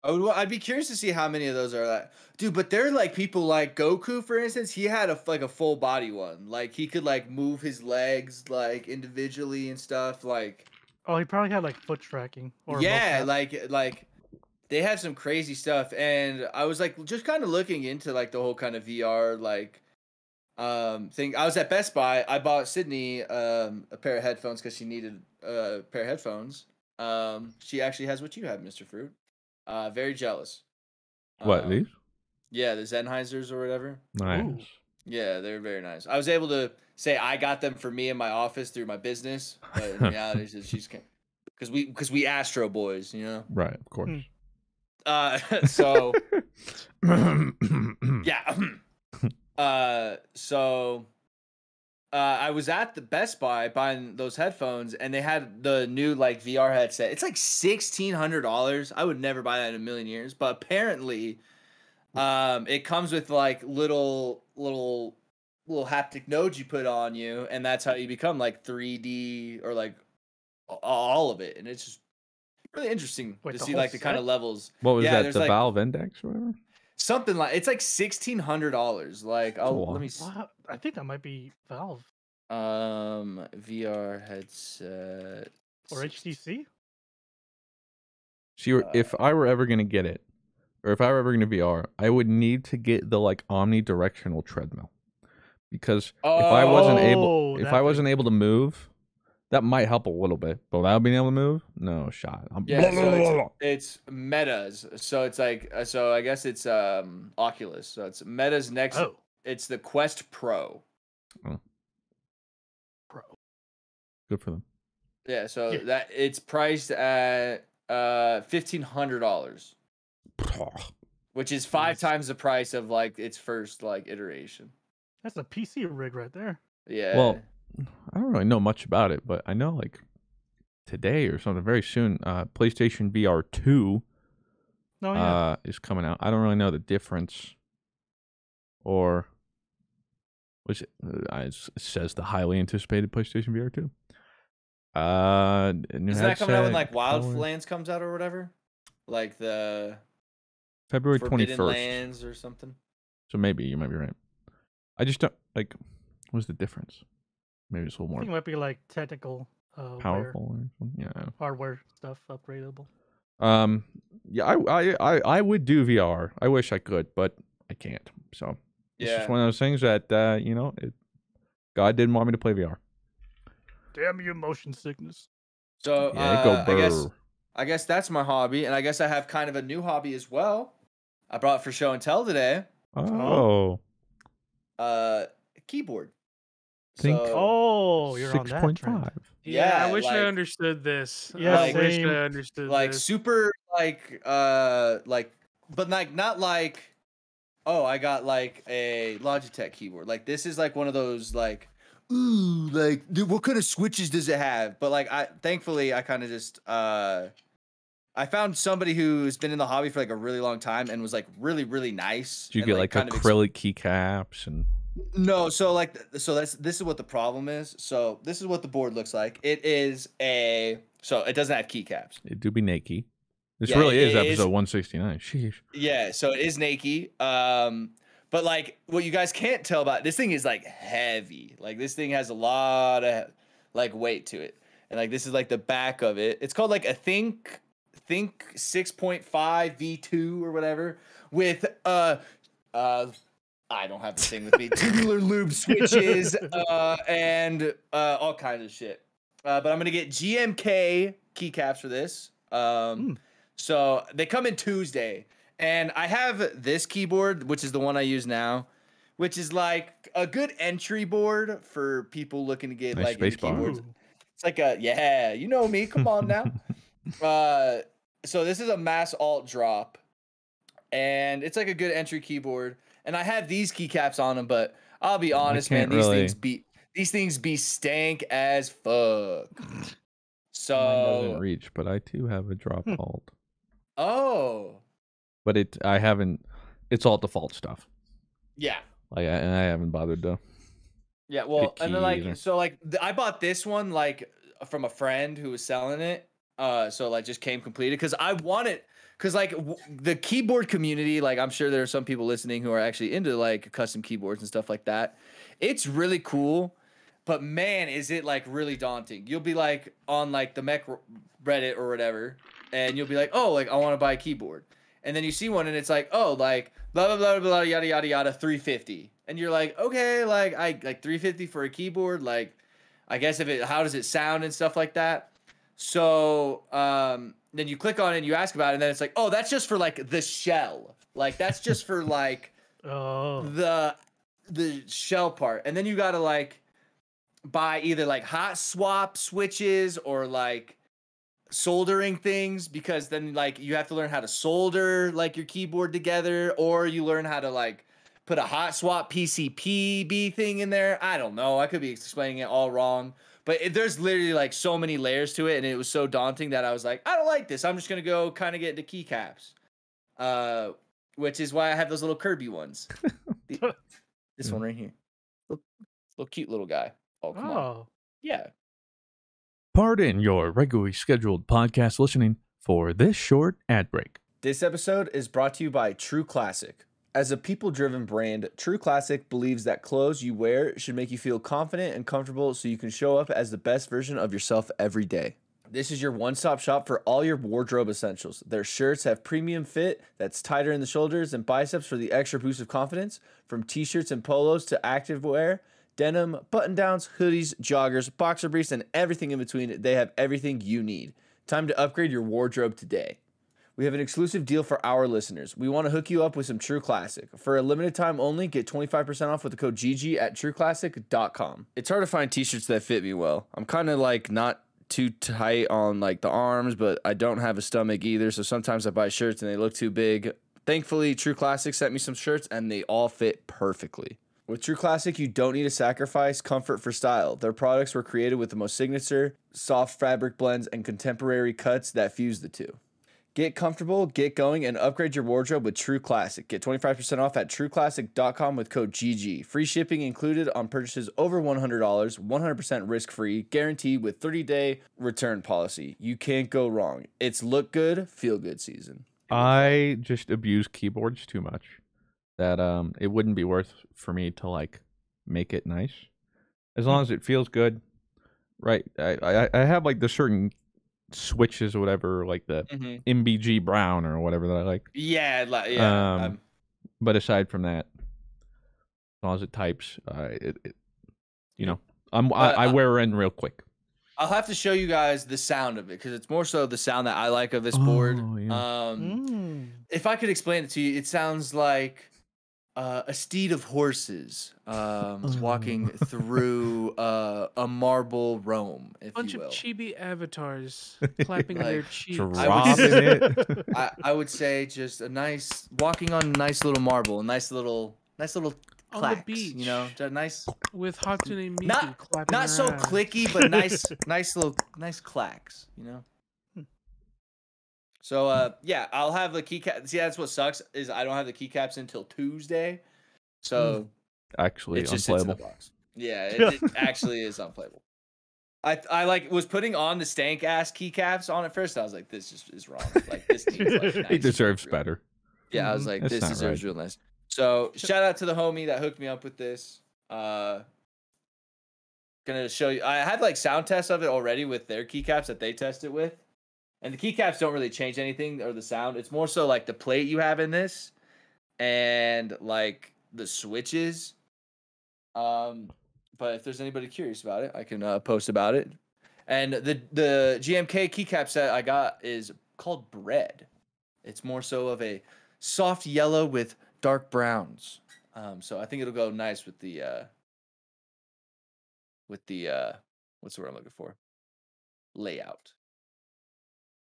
I'd be curious to see how many of those are that, dude. But they're like people like Goku, for instance. He had a full body one. Like he could like move his legs like individually and stuff. Like he probably had like foot tracking. Or yeah, like they have some crazy stuff. And I was like just kind of looking into like the whole kind of VR like thing. I was at Best Buy. I bought Sydney a pair of headphones because she needed a pair of headphones. She actually has what you have, Mr. Fruit. Very jealous. What, these? Yeah, the Sennheisers or whatever. Nice. Ooh. Yeah, they're very nice. I was able to say I got them for me in my office through my business, but in reality, she's because we Astro boys, you know. Right, of course. So yeah. I was at the Best Buy buying those headphones, and they had the new like VR headset. It's like $1,600. I would never buy that in a million years, but apparently, it comes with like little haptic nodes you put on you, and that's how you become like 3D or like all of it. And it's just really interesting to see like the kind of levels. What was that? The Valve Index or whatever? Something like it's like $1,600. Like let me see. I think that might be Valve. VR headset or HTC. See, if I were ever gonna get it, or if I were ever gonna VR, I would need to get the like omnidirectional treadmill, because if I wasn't able to move, that might help a little bit. But without being able to move, no shot. So it's Meta's. So it's like so I guess it's Oculus. So it's Meta's next. Oh. It's the Quest Pro. Oh. Pro. Good for them. Yeah. So that it's priced at $1,500, which is 5 times the price of like its first like iteration. That's a PC rig right there. Yeah. Well, I don't really know much about it, but I know like today or something very soon, PlayStation VR 2 is coming out. I don't really know the difference, or which it says the highly anticipated PlayStation VR 2. Isn't that coming out when like Wildlands comes out or whatever? Like the February 21st Lands or something. So maybe you might be right. I just don't like. What's the difference? Maybe it's a little more. I think it might be like technical, powerful or something. Yeah, hardware stuff upgradable. Yeah, I would do VR. I wish I could, but I can't. So it's just one of those things that God didn't want me to play VR. Damn you, motion sickness. So I guess that's my hobby, and I guess I have kind of a new hobby as well. I brought for show and tell today. Oh. Keyboard. Think You're on that trend. 6.5. Yeah, I wish I like, understood this. Yeah, I wish same. I understood like this. super but like not like, oh, I got like a Logitech keyboard. Like this is like one of those like, ooh, like dude, what kind of switches does it have? But like thankfully I kind of just I found somebody who's been in the hobby for like a really long time and was like really, really nice. Do you and, get like kind of acrylic keycaps and? No, so like, this is what the problem is. So this is what the board looks like. It is so it doesn't have keycaps. It do be naked. This Yeah, really it is is. episode 169. Sheesh. Yeah, so it is naked. But like what you guys can't tell about this thing is like heavy. Like this thing has a lot of like weight to it. And like this is like the back of it. It's called like a Think 6.5 V2 or whatever with I don't have the thing with me. Tubular lube switches and all kinds of shit. But I'm gonna get GMK keycaps for this. So they come in Tuesday, and I have this keyboard, which is the one I use now, which is like a good entry board for people looking to get Nice like into space bar. keyboards. It's like you know me. Come on now. So this is a Mass Alt Drop, and it's like a good entry keyboard. And I have these keycaps on them, but I'll be honest, man, these things be stank as fuck. So Mine doesn't reach, but I too have a drop alt. Oh. But I haven't. It's all default stuff. Yeah. Like I haven't bothered to. Yeah. Well, and then like either. so like I bought this one like from a friend who was selling it. So like just came completed because I wanted. Because, like, the keyboard community, like, I'm sure there are some people listening who are actually into, like, custom keyboards and stuff like that. It's really cool, but, man, is it, like, really daunting. You'll be, like, on, like, the mech Reddit or whatever, and you'll be like, oh, like, I want to buy a keyboard. And then you see one, and it's like, oh, like, blah, blah, blah, blah, yada, yada, yada, $350. And you're like, okay, like, $350 for a keyboard? Like, I guess how does it sound and stuff like that? So, then you click on it and you ask about it, and then it's like, oh, that's just for like the shell. Like that's just for like the shell part. And then you gotta like buy either like hot swap switches or like soldering things, because then like you have to learn how to solder like your keyboard together, or you learn how to like put a hot swap PCB thing in there. I don't know. I could be explaining it all wrong. But there's literally like so many layers to it, and it was so daunting that I was like, I don't like this. I'm just gonna go kind of get into keycaps, which is why I have those little Kirby ones. This one right here, little cute little guy. Oh, come on, yeah. Pardon your regularly scheduled podcast listening for this short ad break. This episode is brought to you by True Classic. As a people-driven brand, True Classic believes that clothes you wear should make you feel confident and comfortable so you can show up as the best version of yourself every day. This is your one-stop shop for all your wardrobe essentials. Their shirts have premium fit that's tighter in the shoulders and biceps for the extra boost of confidence. From t-shirts and polos to activewear, denim, button-downs, hoodies, joggers, boxer briefs, and everything in between, they have everything you need. Time to upgrade your wardrobe today. We have an exclusive deal for our listeners. We want to hook you up with some True Classic. For a limited time only, get 25% off with the code GG at trueclassic.com. It's hard to find t-shirts that fit me well. I'm kind of like not too tight on like the arms, but I don't have a stomach either. So sometimes I buy shirts and they look too big. Thankfully, True Classic sent me some shirts and they all fit perfectly. With True Classic, you don't need to sacrifice comfort for style. Their products were created with the most signature, soft fabric blends, and contemporary cuts that fuse the two. Get comfortable, get going, and upgrade your wardrobe with True Classic. Get 25% off at trueclassic.com with code GG. Free shipping included on purchases over $100, 100% risk-free, guaranteed with 30-day return policy. You can't go wrong. It's look good, feel good season. I just abuse keyboards too much. That it wouldn't be worth for me to like make it nice. As long as it feels good. Right. I have like the certain switches or whatever, like the MBG Brown or whatever that I like. Yeah, yeah. But aside from that, as long as it types, you know, I wear in real quick. I'll have to show you guys the sound of it because it's more so the sound that I like of this board. Yeah. If I could explain it to you, it sounds like a steed of horses walking through a marble Rome, if Bunch you of will. chibi avatars clapping their cheeks. Dropping it. I would say just a nice walking on a nice little marble, a nice little On clacks, the beach. you know, just nice. With Hatsune Miku Not clapping not her so ass. clicky, but nice clacks, you know. So yeah, I'll have the keycap. See, that's what sucks is I don't have the keycaps until Tuesday, so Actually, it just sits in the unplayable. box. Yeah, it actually is unplayable. I like was putting on the stank ass keycaps on at first. I was like, this just is wrong. Like this needs like nice. He deserves better. Yeah, I was like, That's this not deserves right. real nice. So shout out to the homie that hooked me up with this. Gonna show you. I had like sound tests of it already with their keycaps that they test it with, and the keycaps don't really change anything or the sound. It's more so like the plate you have in this, and like the switches. But if there's anybody curious about it, I can post about it. And the GMK keycap set I got is called Bread. It's more so of a soft yellow with dark browns. So I think it'll go nice with the what's the word I'm looking for? Layout.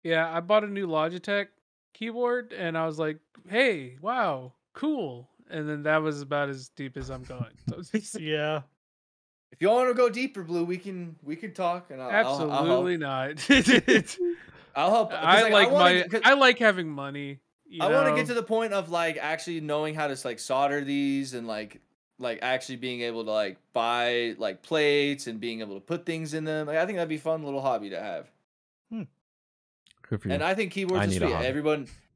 Yeah, I bought a new Logitech keyboard and I was like, hey, wow, cool. And then that was about as deep as I'm going. So Yeah. If you want to go deeper, Blue, we can talk, and I'll absolutely help. not. I'll help. I like having money. I want to get to the point of like actually knowing how to like solder these and like actually being able to like buy like plates and being able to put things in them. Like I think that'd be a fun little hobby to have. Good for you. And I think keyboards are sweet.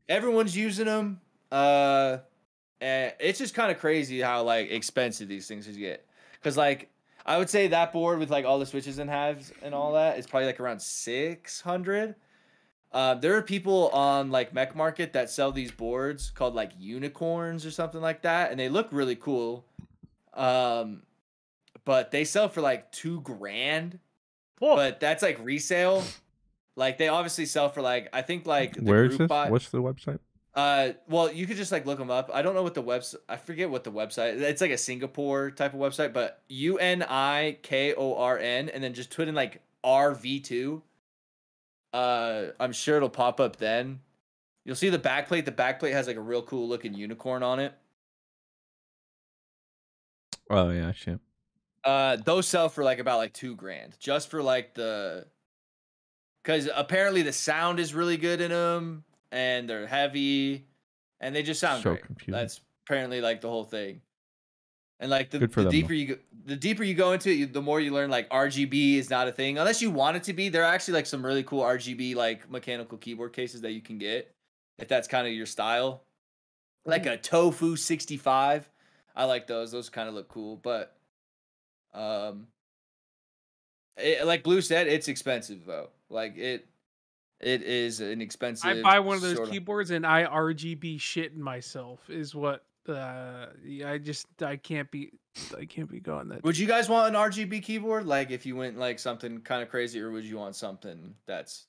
Everyone's using them. And it's just kind of crazy how like expensive these things get. Because like I would say that board with like all the switches and halves and all that is probably like around 600. There are people on like Mech Market that sell these boards called like unicorns or something like that, and they look really cool. But they sell for like $2,000. Whoa. But that's like resale. Like they obviously sell for like I think like the Where is group this? What's the website? Well, you could just like look them up. I don't know what the website. I forget what the website. It's like a Singapore type of website, but UNIKORN, and then just put in like RV2. I'm sure it'll pop up then. You'll see the backplate. The backplate has like a real cool looking unicorn on it. Oh yeah, shit. Those sell for like about like $2,000 just for like because apparently the sound is really good in them. And they're heavy, and they just sound so great. confusing. That's apparently like the whole thing. And like the deeper you go into it, the more you learn like RGB is not a thing unless you want it to be. There are actually like some really cool RGB like mechanical keyboard cases that you can get if that's kind of your style. Like a Tofu 65. I like those. Those kind of look cool, but like Blue said, it's expensive though. Like it is an expensive. I buy one of those keyboards and I RGB shit in myself. Is what I can't be going that. Would you guys want an RGB keyboard? Like if you went like something kind of crazy, or would you want something that's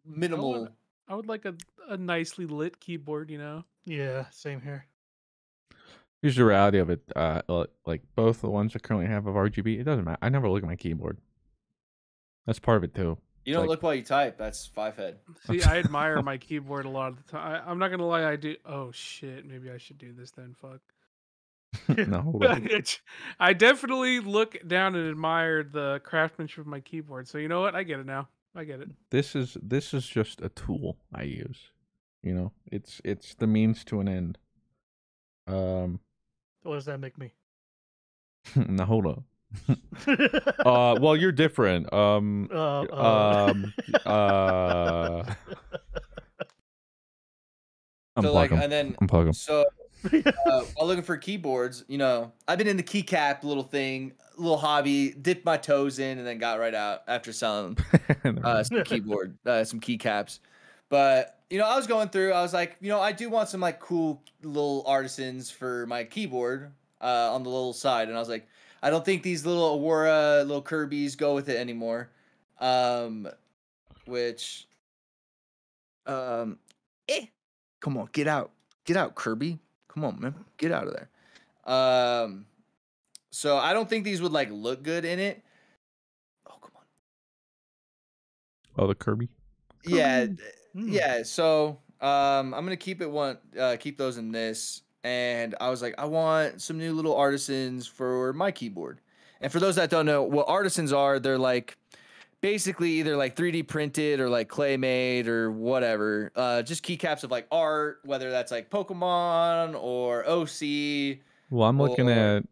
minimal? I would like a nicely lit keyboard, you know. Yeah, same here. Here's the reality of it. Like both the ones I currently have of RGB, it doesn't matter. I never look at my keyboard. That's part of it too. You don't look while you type. That's five head. See, I admire my keyboard a lot of the time. I'm not gonna lie, I do. Oh shit, maybe I should do this then. Fuck. No, hold on. I definitely look down and admire the craftsmanship of my keyboard. So you know what? I get it now. I get it. This is just a tool I use. You know, it's the means to an end. What does that make me? Now hold up. Well, you're different. I'm plugging. So while looking for keyboards, you know, I've been in the keycap little hobby, dipped my toes in, and then got right out after selling some keycaps. But you know, I was going through. I was like, you know, I do want some like cool little artisans for my keyboard on the little side, and I was like, I don't think these little Aurora, little Kirby's go with it anymore. Which come on, get out, Kirby. Come on, man, get out of there. So I don't think these would like look good in it. Oh, come on. Oh, the Kirby. Yeah, yeah. So I'm gonna keep those in this. And I was like, I want some new little artisans for my keyboard. And for those that don't know what artisans are, they're like basically either like 3D printed or like clay made or whatever. Just keycaps of like art, whether that's like Pokemon or OC. Well, I'm looking at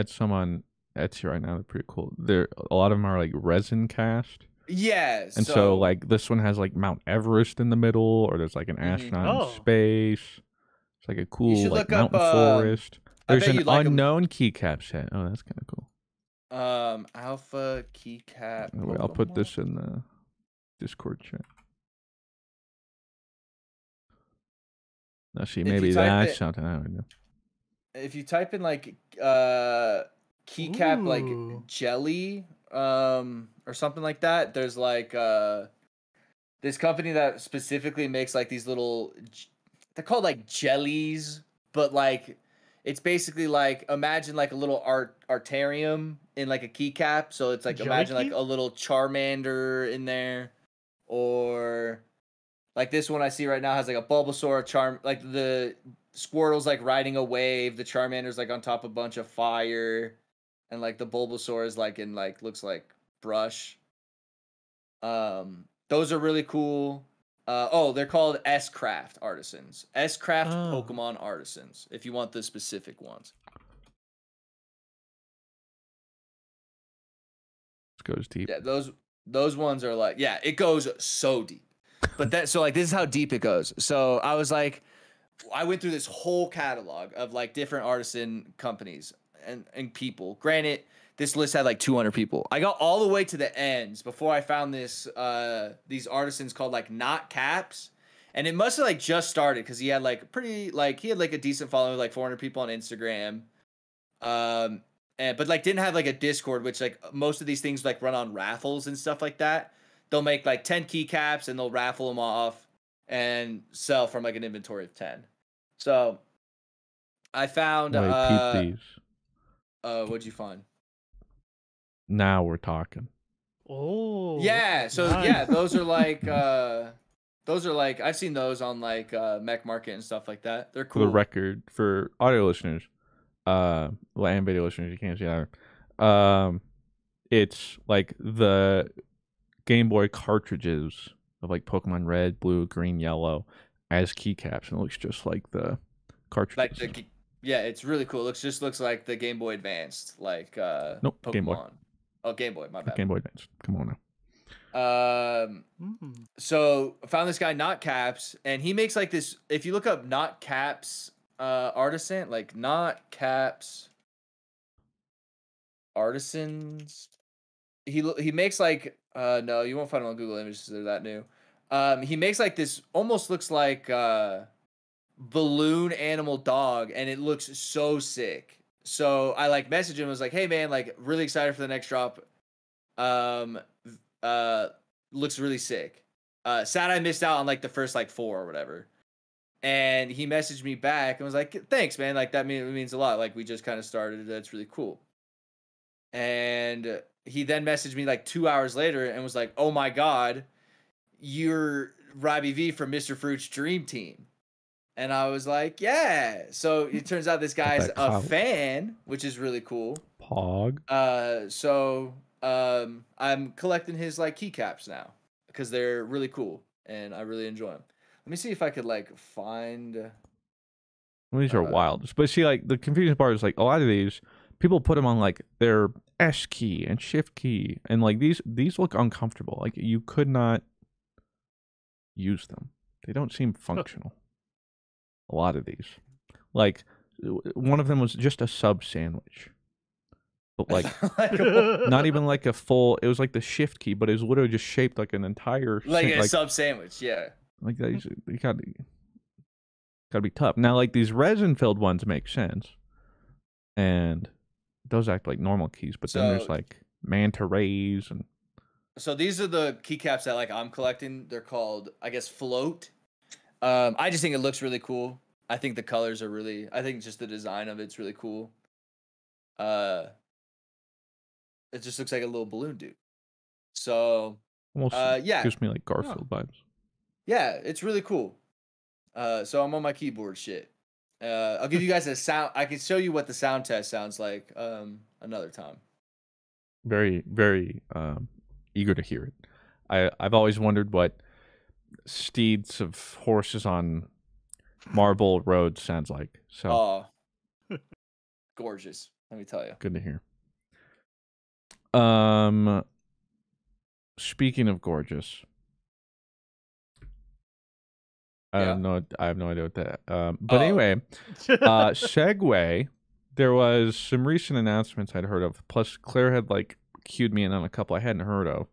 some on Etsy right now. They're pretty cool. A lot of them are like resin cast. Yeah. And so like this one has like Mount Everest in the middle, or there's like an astronaut in space. It's like a cool like mountain forest. There's an unknown keycap set. Oh, that's kind of cool. Alpha keycap. Wait, I'll put this in the Discord chat. Now see, maybe that's something I don't know. If you type in like keycap like jelly or something like that, there's like this company that specifically makes like these little, they're called like jellies, but like it's basically like, imagine like a little artarium in like a keycap. So it's like, imagine like a little Charmander in there, or like this one I see right now has like a Bulbasaur, like the Squirtle's like riding a wave, the Charmander's like on top of a bunch of fire, and like the Bulbasaur is like in like, looks like brush. Those are really cool. They're called S-Craft artisans. S-Craft Pokemon artisans, if you want the specific ones. This goes deep. Yeah, those ones are like, yeah, it goes so deep. But this is how deep it goes. So I was like, I went through this whole catalog of like different artisan companies and people. Granted, this list had like 200 people. I got all the way to the ends before I found these artisans called like Not Caps. And it must have like just started because he had like a decent following, like 400 people on Instagram. But like didn't have like a Discord, which like most of these things like run on raffles and stuff like that. They'll make like 10 keycaps and they'll raffle them off and sell from like an inventory of 10. So I found peep these. What'd you find? Now we're talking. Oh. Yeah, so nice. Yeah, those are like I've seen those on like Mech Market and stuff like that. They're cool. For the record, for audio listeners, and video listeners, you can't see either. It's like the Game Boy cartridges of like Pokemon Red, Blue, Green, Yellow as keycaps, and it looks just like the cartridges. Like yeah, it's really cool. It looks like the Game Boy Advanced, like nope, Pokemon. Game Boy. Oh, Game Boy, my bad. Game Boy Advance. Come on now. So I found this guy, Not Caps, and he makes like this. If you look up Not Caps artisan, like Not Caps artisans, he makes like no, you won't find him on Google Images. They're that new. He makes like this, almost looks like balloon animal dog, and it looks so sick. So I like messaged him and was like, hey man, like really excited for the next drop. Looks really sick. Sad I missed out on like the first like 4 or whatever. And he messaged me back and was like, thanks man, like that means a lot. Like we just kind of started. That's really cool. And he then messaged me like 2 hours later and was like, oh my God, you're Robbie V from Mr. Fruit's Dream Team. And I was like, yeah. So it turns out this guy's a fan, which is really cool. Pog. So I'm collecting his like keycaps now because they're really cool and I really enjoy them. Let me see if I could like find. These are wild. But see, like the confusing part is like a lot of these people put them on like their S key and Shift key, and like these look uncomfortable. Like you could not use them. They don't seem functional. A lot of these, like one of them was just a sub sandwich, but like not even like a full. It was like the Shift key, but it was literally just shaped like an entire sub sandwich. Yeah, like that. You gotta be tough. Now, like these resin filled ones make sense, and those act like normal keys. But then there's like manta rays and So these are the keycaps that like I'm collecting. They're called, I guess, Float. I just think it looks really cool. I think the colors are really. I think just the design of it's really cool. It just looks like a little balloon dude. So, Almost yeah, gives me like Garfield vibes. yeah, it's really cool. So I'm on my keyboard shit. I'll give you guys a sound. I can show you what the sound test sounds like another time. Very, very eager to hear it. I've always wondered what steeds of horses on marble roads sounds like. So gorgeous. Let me tell you. good to hear. Speaking of gorgeous, I have no idea what that. But anyway, segue. There was some recent announcements I'd heard of. Plus, Claire had like cued me in on a couple I hadn't heard of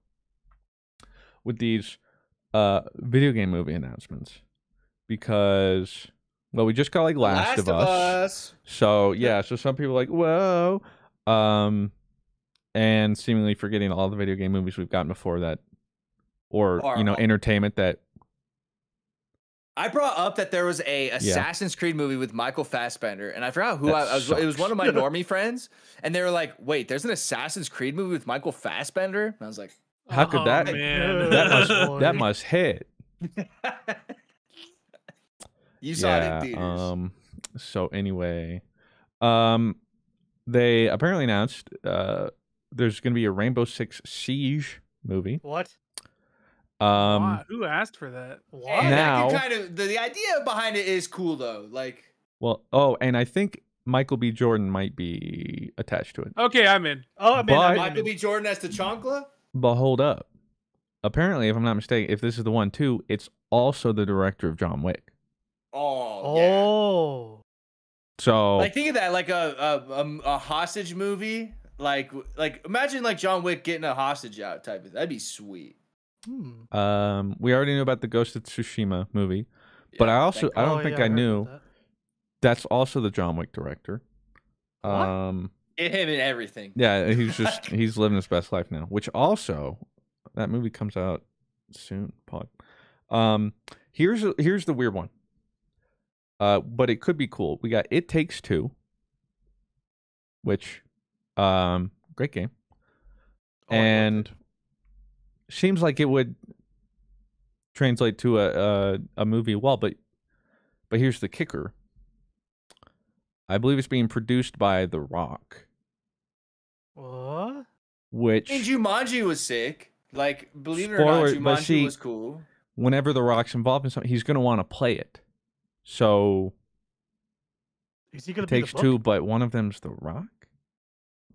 with these video game movie announcements. Because, well, we just got like Last of Us. So yeah, so some people are like, whoa, and seemingly forgetting all the video game movies we've gotten before that, or entertainment that. I brought up that there was a Assassin's Creed movie with Michael Fassbender, and I forgot who I was. It was one of my normie friends, and they were like, "Wait, there's an Assassin's Creed movie with Michael Fassbender?" And I was like, "How could that? Man. that must hit." You saw it in theaters. So anyway, they apparently announced there's going to be a Rainbow Six Siege movie. What? Who asked for that? What? Now, kind of the idea behind it is cool though. Like, well, and I think Michael B. Jordan might be attached to it. Okay, I'm in. Michael B. Jordan as T'Challa? But hold up. Apparently, if I'm not mistaken, if this is the one too, it's also the director of John Wick. Oh. So, like, think of that, like a hostage movie. Like imagine like John Wick getting a hostage out type of. That'd be sweet. We already knew about the Ghost of Tsushima movie, but I don't think I knew that's also the John Wick director. Get him in everything. Yeah, he's living his best life now. Which also, that movie comes out soon. Here's the weird one. But it could be cool. We got It Takes Two, which, great game, and seems like it would translate to a movie well. But here's the kicker. I believe it's being produced by The Rock. What? Which and Jumanji was sick. Like, believe it or not, Jumanji was cool. Whenever The Rock's involved in something, he's going to want to play it. So, is he gonna It Takes Two, but one of them's The Rock?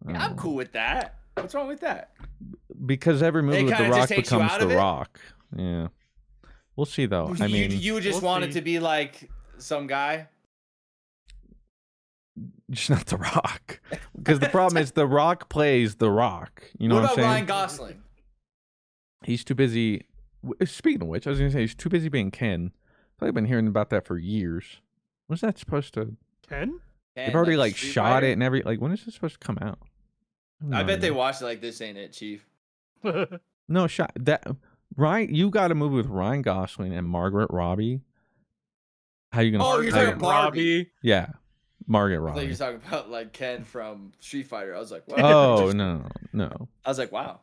Yeah, I'm cool with that. What's wrong with that? Because every movie with The Rock becomes The Rock. Yeah. We'll see, though. I mean, you just want it to be like some guy? Just not The Rock. Because the problem is The Rock plays The Rock. You know what I'm saying? What about Ryan Gosling? He's too busy. Speaking of which, I was going to say, he's too busy being Ken. I've been hearing about that for years. When's that supposed to? Ken? They've already like shot it and when is it supposed to come out? I bet they watched it like This Ain't It, Chief. No shot. Ryan, you got a movie with Ryan Gosling and Margaret Robbie. How you gonna? Oh, you're talking Barbie. Yeah, Margaret Robbie. I thought you were talking about like Ken from Street Fighter. I was like, wow. Oh no. I was like, wow.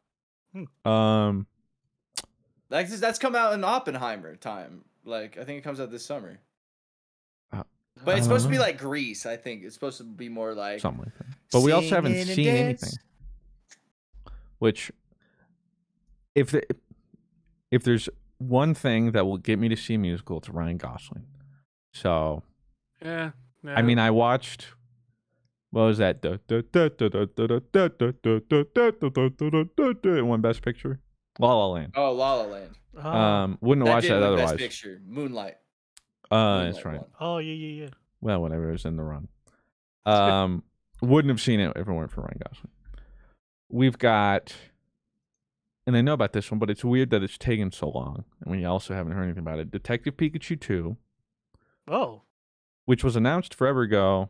That's come out in Oppenheimer time. Like, I think it comes out this summer. But it's supposed to be like Grease, I think. It's supposed to be more like something like that. But we also haven't seen anything. Which, if there's one thing that will get me to see a musical, it's Ryan Gosling. So, yeah. I mean, I watched. What was that? One Best Picture. La La Land. Oh, La La Land. Wouldn't have watched that otherwise. Best Picture, Moonlight. That's right. One. Oh yeah. Well, whatever, it was in the run. Wouldn't have seen it if it weren't for Ryan Gosling. We've got, and I know about this one, but it's weird that it's taken so long, and we also haven't heard anything about it. Detective Pikachu 2. Oh. Which was announced forever ago,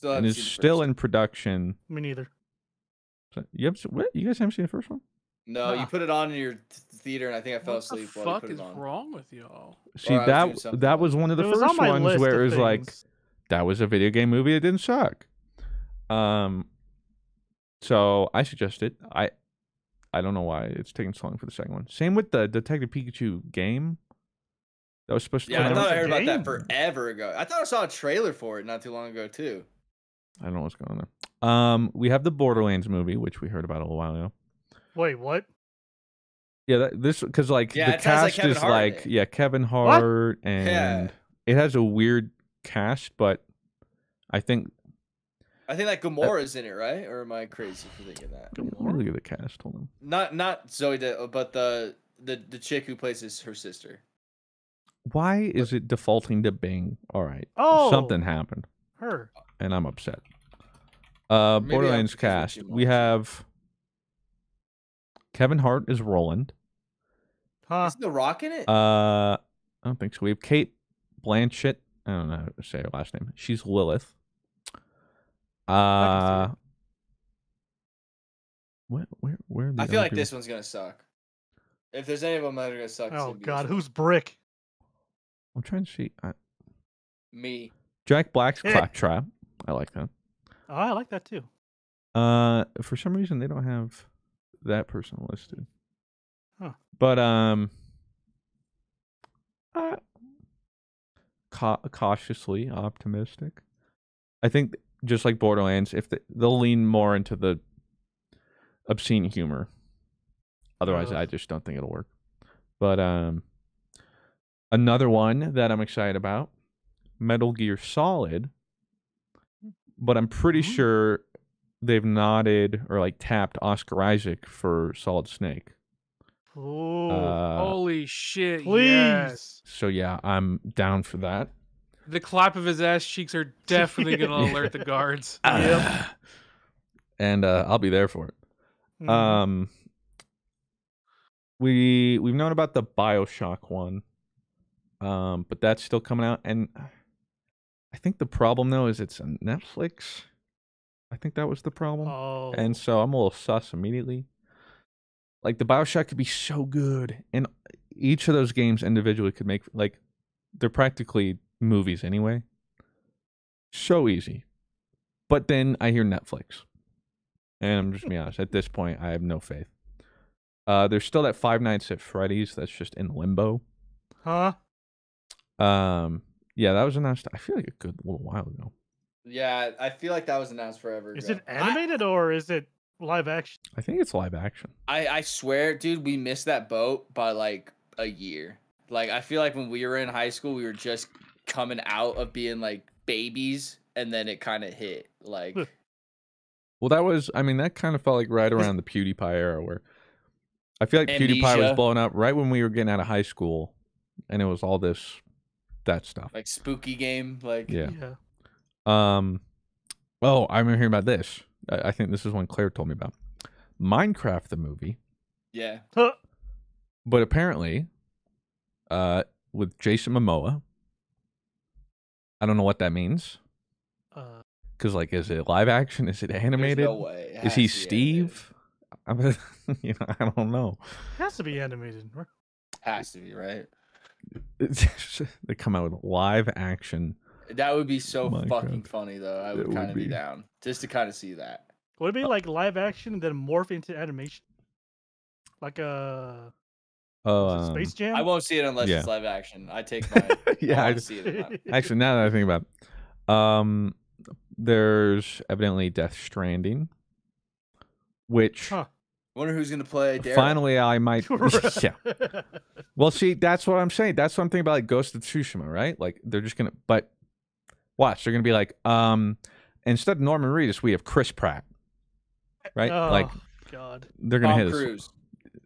and is still in production. Me neither. So, you guys haven't seen the first one? No, you Nah. put it on in your theater, and I think I fell What the asleep while you fuck put it is on. wrong with y'all? See, Or I was doing something that was else. one of the It was on first my ones list where it of was like, things. that was a video game movie that didn't suck. So I suggest it. I don't know why it's taking so long for the second one. Same with the Detective Pikachu game. That was supposed to Yeah, come I there out. thought was I a heard about that game? forever ago. I thought I saw a trailer for it not too long ago too. I don't know what's going on there. We have the Borderlands movie, which we heard about a little while ago. Wait, what? Yeah, this because like Yeah, the it has, like, cast Kevin is Hart in like it. Kevin Hart and Yeah. it has a weird cast, but I think I think like Gamora's in it, right? Or am I crazy for thinking that? let me look at the cast. Hold on. Not Zoe, but the chick who plays her sister. Why is it defaulting to Bing? All right, Oh, something happened, her. and I'm upset. Maybe I'm Borderlands confused with cast. you, We Monty. have Kevin Hart is Roland. Huh? Isn't The Rock in it? I don't think so. We have Kate Blanchett. I don't know how to say her last name. She's Lilith. I can Where are the I feel other like people? this one's gonna suck. If there's any of them that are gonna suck, it's Oh gonna be God, this one. who's Brick? I'm trying to see. Me? Jack Black's Eh. Claptrap. I like that. Oh, I like that too. For some reason they don't have that person listed. Huh. But cautiously optimistic. I think just like Borderlands, if they'll lean more into the obscene humor. Otherwise, Ugh. I just don't think it'll work. But another one that I'm excited about, Metal Gear Solid. But I'm pretty sure they've nodded or like tapped Oscar Isaac for Solid Snake. Ooh, Holy shit! please. Yes. So yeah, I'm down for that. The clap of his ass cheeks are definitely gonna alert the guards. Yep. And I'll be there for it. Mhm. We've known about the BioShock one, but that's still coming out, and I think the problem though is it's on Netflix. I think that was the problem, Oh. and so I'm a little sus immediately. Like the BioShock could be so good, and each of those games individually could make like they're practically movies anyway. So easy, but then I hear Netflix, and I'm just gonna be honest. At this point, I have no faith. There's still that Five Nights at Freddy's that's just in limbo. Huh? Yeah, that was announced. I feel like a good little while ago. Yeah, I feel like that was announced forever Is ago. it animated or is it live action? I think it's live action. I swear, dude, we missed that boat by like a year. Like I feel like when we were in high school, we were just coming out of being like babies, and then it kind of hit. Like, Well, that was. I mean, that kind of felt like right around the PewDiePie era, where I feel like PewDiePie was Amnesia. blowing up right when we were getting out of high school, and it was all that stuff. like spooky game. Like, Yeah. Yeah. Oh, I remember hearing about this. I think this is one Claire told me about. Minecraft the movie, yeah. Huh. but apparently, with Jason Momoa. I don't know what that means. Because, like, is it live action? Is it animated? There's no way. It Is has he to be Steve? I mean, I don't know. It has to be animated. Right? Has to be, right? They come out with live action. That would be so Minecraft. fucking funny, though. I It would would kind of be be. down just to kind of see that. Would it be like live action and then morph into animation? Like a Space Jam? I won't see it unless Yeah. it's live action. I take my. Yeah, I I want to see it. Or not. actually, now that I think about it, there's evidently Death Stranding, which Huh. Wonder who's gonna play. Daryl. finally I might. Yeah. Well, see, that's what I'm saying. That's what I'm thinking about, like Ghost of Tsushima, right? Like they're just gonna, but watch, they're gonna be like, instead of Norman Reedus, we have Chris Pratt, right? Oh, Like God. they're gonna Tom hit Cruise.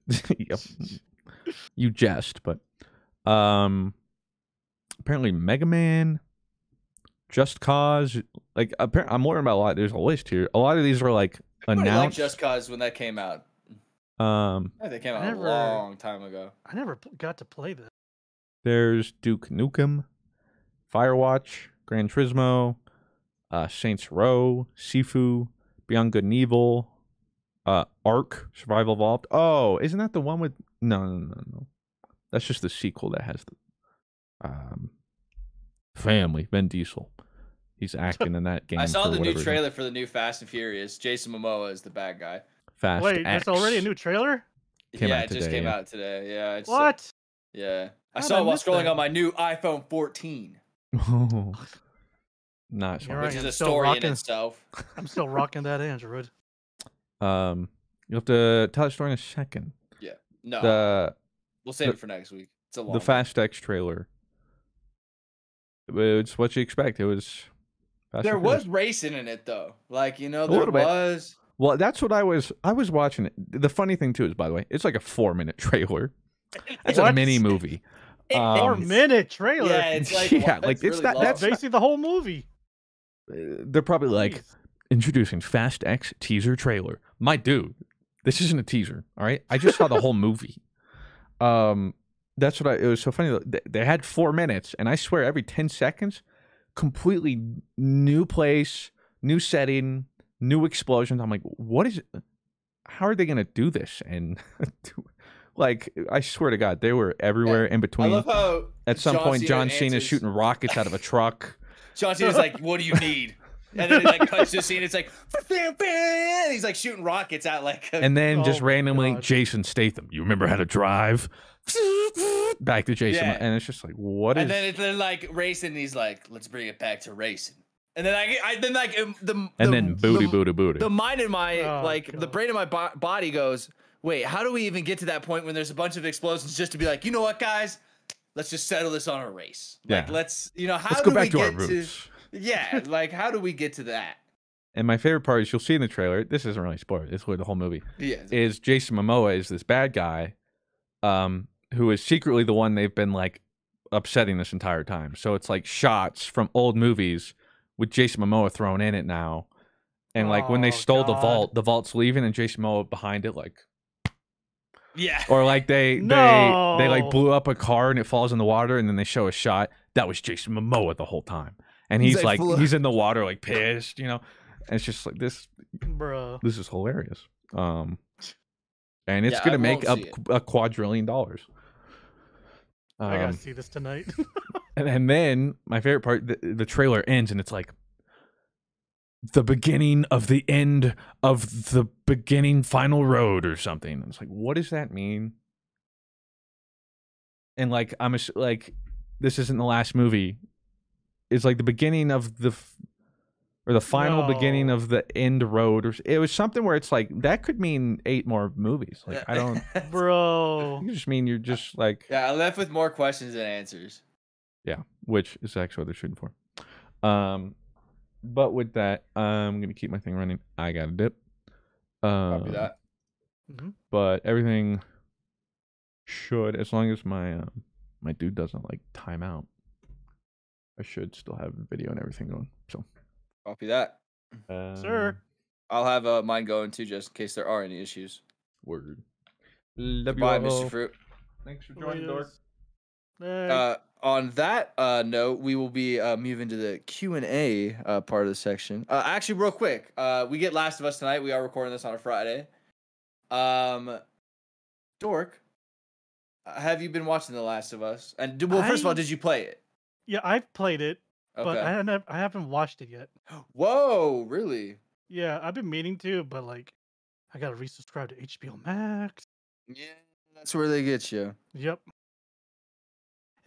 us. Yep. You jest, but apparently Mega Man, Just Cause, like I'm learning about a lot. There's a list here. A lot of these are like Everybody liked announced. Just Cause when that came out. Um, I think they came out Never- a long time ago. I never got to play this. there's Duke Nukem, Firewatch, Gran Turismo, Saints Row, Sifu, Beyond Good and Evil, Ark Survival Evolved. Oh, isn't that the one with? No. That's just the sequel that has the family. Vin Diesel. He's acting in that game. I saw the new whatever trailer for the new Fast and Furious. Jason Momoa is the bad guy. Fast Wait, X. there's already a new trailer? Came yeah, out it just today, came yeah. out today. Yeah. What? Yeah. I How did saw I it while miss scrolling that? on my new iPhone 14, Nice. You're One. right. which is I'm a still story in rocking- itself. I'm still rocking that Android. You'll have to tell the story in a second. Yeah. No. We'll save the- it for next week. It's a long The one. Fast X trailer. It's what you expect. It was. Fast There and was Furious. racing in it though. Like, there little bit. was. Well, that's what I was watching it. The funny thing too is, by the way, it's like a 4-minute trailer. It's a What? mini movie. 4-minute trailer. Yeah, it's like Yeah, what? like, it's really not- long. that's Basically the whole movie. They're probably like Jeez. introducing Fast X teaser trailer. My dude, this isn't a teaser. All right, I just saw the whole movie. That's what it was so funny. They had 4 minutes, and I swear every 10 seconds, completely new place, new setting, new explosions. I'm like, what is it? How are they gonna do this? And like, I swear to God, they were everywhere in I between. love how At some point, John Cena's answers- shooting rockets out of a truck. John Cena's like, "What do you need?" And then it like cuts to the scene. It's like, and he's like shooting rockets out like. And then just Oh my randomly, God. Jason Statham. You remember how to drive? Back to Jason, Yeah. and it's just like, what is? And then they're like racing. And he's like, "Let's bring it back to racing." And then then booty. The mind in my Oh, the God. brain in my body goes, "Wait, how do we even get to that point when there's a bunch of explosions just to be like, you know what, guys? Let's just settle this on a race. Like, Yeah. let's how Let's do go back we to our get roots. yeah, like how do we get to that? And my favorite part is you'll see in the trailer. This isn't really spoiler. It's where the whole movie Yeah, is. Jason Momoa is this bad guy, who is secretly the one they've been like upsetting this entire time. So it's like shots from old movies with Jason Momoa thrown in it now. And like when they Oh, stole God. the vault's leaving, and Jason Momoa behind it, like. yeah. Or like they like No. blew up a car and it falls in the water, and then they show a shot that was Jason Momoa the whole time, and he's like he's in the water like pissed, And it's just like this Bro. is hilarious. And it's Yeah, I gonna make won't up see it. a quadrillion dollars. I gotta see this tonight. And then my favorite part, the trailer ends, and it's like the beginning of the end of the beginning final road or something. And it's like, what does that mean? And like, like, this isn't the last movie. It's like the beginning of the final beginning No. of the end road, or it was something where it's like that could mean 8 more movies. Like, I don't. Bro. You just mean you're just like, Yeah, I left with more questions than answers. yeah, which is actually what they're shooting for. But with that, I'm gonna keep my thing running. I got a dip. Copy that. But everything should, as long as my my dude doesn't like time out, I should still have video and everything going. So, Copy that. Sir. I'll have mine going too, just in case there are any issues. Word. Love Bye, you all. Mr. Fruit. Thanks for joining, Dork. On that note, we will be moving to the Q&A part of the section. Actually, real quick, we get Last of Us tonight. We are recording this on a Friday. Dork, have you been watching The Last of Us? And first of all, did you play it? Yeah, I've played it, but Okay. I haven't watched it yet. Whoa, really? Yeah, I've been meaning to, but like, I gotta resubscribe to HBO Max. Yeah, that's where they get you. Yep.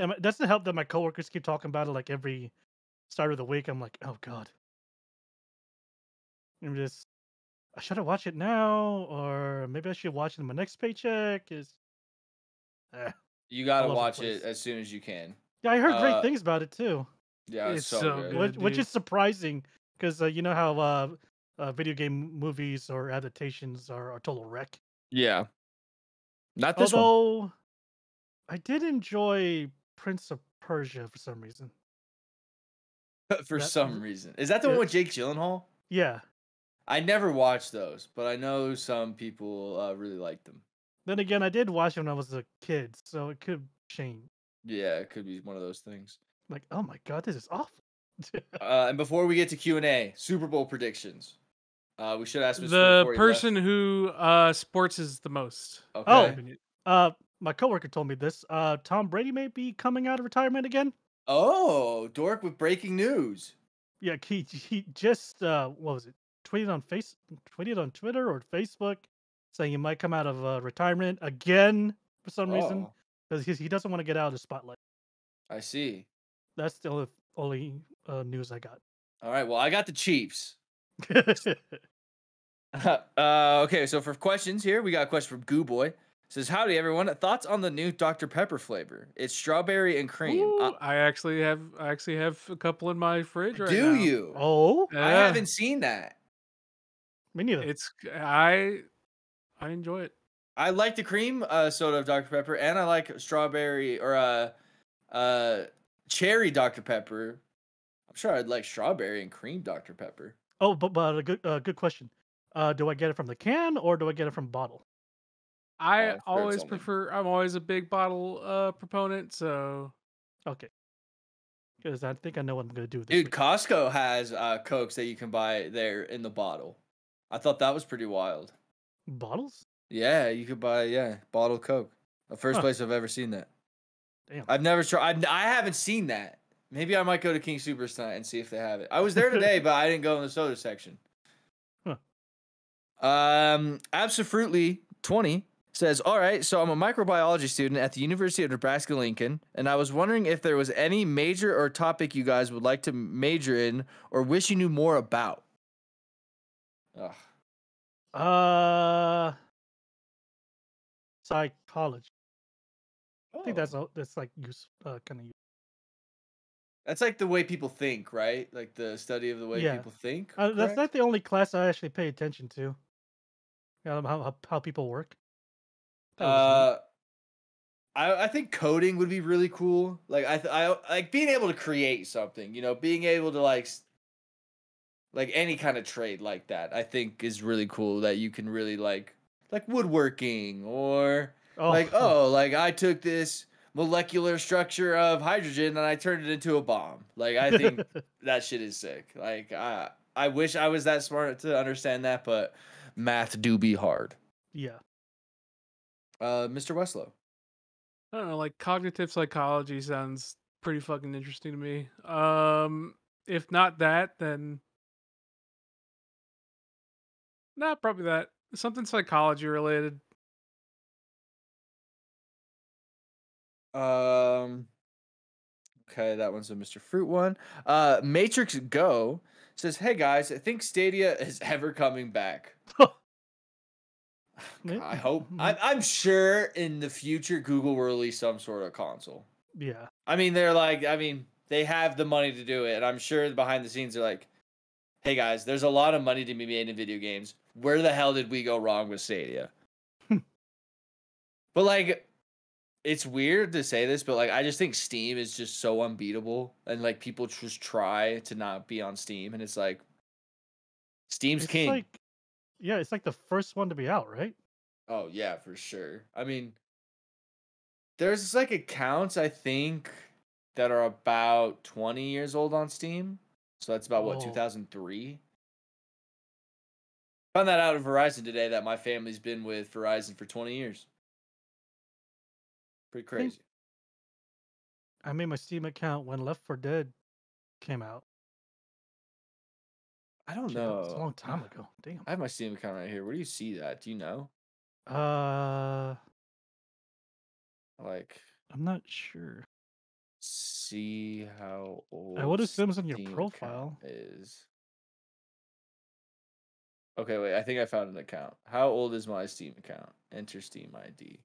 And that's the help that my coworkers keep talking about it. Like every start of the week, I'm like, oh god. I'm just, should I watch it now, or maybe I should watch it in my next paycheck? You gotta all over the watch place. it as soon as you can. Yeah, I heard great Uh, things about it too. Yeah, it's It's so so good. good. Which dude. is surprising because you know how video game movies or adaptations are a total wreck. Yeah. Not this one. Although I did enjoy Prince of Persia for some reason. For that- some reason. Is that the one Yeah. with Jake Gyllenhaal? Yeah. I never watched those, but I know some people really like them. Then again, I did watch it when I was a kid, so it could change. Yeah, it could be one of those things. Like, oh my god, this is awful. And before we get to Q&A, Super Bowl predictions. We should ask Mr. The before he person left. who sports is the most. Okay. My coworker told me this. Tom Brady may be coming out of retirement again. Oh, Dork with breaking news. Yeah, he just what was it? Tweeted on Twitter or Facebook saying he might come out of retirement again for some reason Oh, because he doesn't want to get out of the spotlight. I see. That's the only news I got. All right. Well, I got the Chiefs. Okay, so for questions here, we got a question from Goo Boy. It says, "Howdy everyone. Thoughts on the new Dr. Pepper flavor? It's strawberry and cream. Ooh, I actually have a couple in my fridge right Do now. you? Oh, I Yeah. haven't seen that. me neither. It's I enjoy it. I like the cream soda of Dr. Pepper, and I like strawberry or cherry Dr. Pepper. I'm sure I'd like strawberry and cream Dr. Pepper. Oh, but a good question. Do I get it from the can or do I get it from bottle? I spirits always only. prefer. I'm always a big bottle proponent. So Okay, because I think I know what I'm gonna do this Dude, week. Costco has Cokes that you can buy there in the bottle. I thought that was pretty wild. Bottles? Yeah, you could buy bottled Coke. The first Huh. place I've ever seen that. Damn. I've never tried. I haven't seen that. Maybe I might go to King Soopers tonight and see if they have it. I was there today, but I didn't go in the soda section. Huh. Absolutely 20 says, "All right, so I'm a microbiology student at the University of Nebraska Lincoln, and I was wondering if there was any major or topic you guys would like to major in or wish you knew more about." Ugh. Psychology. I think Oh. that's like use kind of. That's like the way people think, right? Like the study of the way Yeah. people think. That's correct? not the only class I actually pay attention to. How people work. That was I think coding would be really cool. Like I like being able to create something, being able to like any kind of trade like that. I think is really cool that you can really like woodworking or like I took this molecular structure of hydrogen and I turned it into a bomb. Like I think that shit is sick. Like I wish I was that smart to understand that, but math do be hard. yeah. Mr. Westlow. I don't know. Like cognitive psychology sounds pretty fucking interesting to me. If not that, then not probably that. Something psychology related. Okay, that one's a Mr. Fruit one. Matrix Go says, "Hey guys, I think Stadia is ever coming back." I hope. I'm sure in the future Google will release some sort of console. Yeah. I mean, they have the money to do it, and I'm sure behind the scenes they're like, "Hey guys, there's a lot of money to be made in video games. Where the hell did we go wrong with Stadia?" But like, it's weird to say this, but like, I just think Steam is just so unbeatable, and like people just try to not be on Steam, and it's like, Steam's It's king. like, yeah, it's like the first one to be out, right? Oh yeah, for sure. I mean, there's like accounts I think that are about 20 years old on Steam. So that's about what, Oh. 2003? Found that out of Verizon today that my family's been with Verizon for 20 years. Pretty crazy. I made my Steam account when Left 4 Dead came out. I don't Shit, know. It's a long time ago. Damn. I have my Steam account right here. Where do you see that? Do you know? Like, I'm not sure. see how old I would assume it's on your Steam profile. account is. Okay, wait. I think I found an account. How old is my Steam account? Enter Steam ID.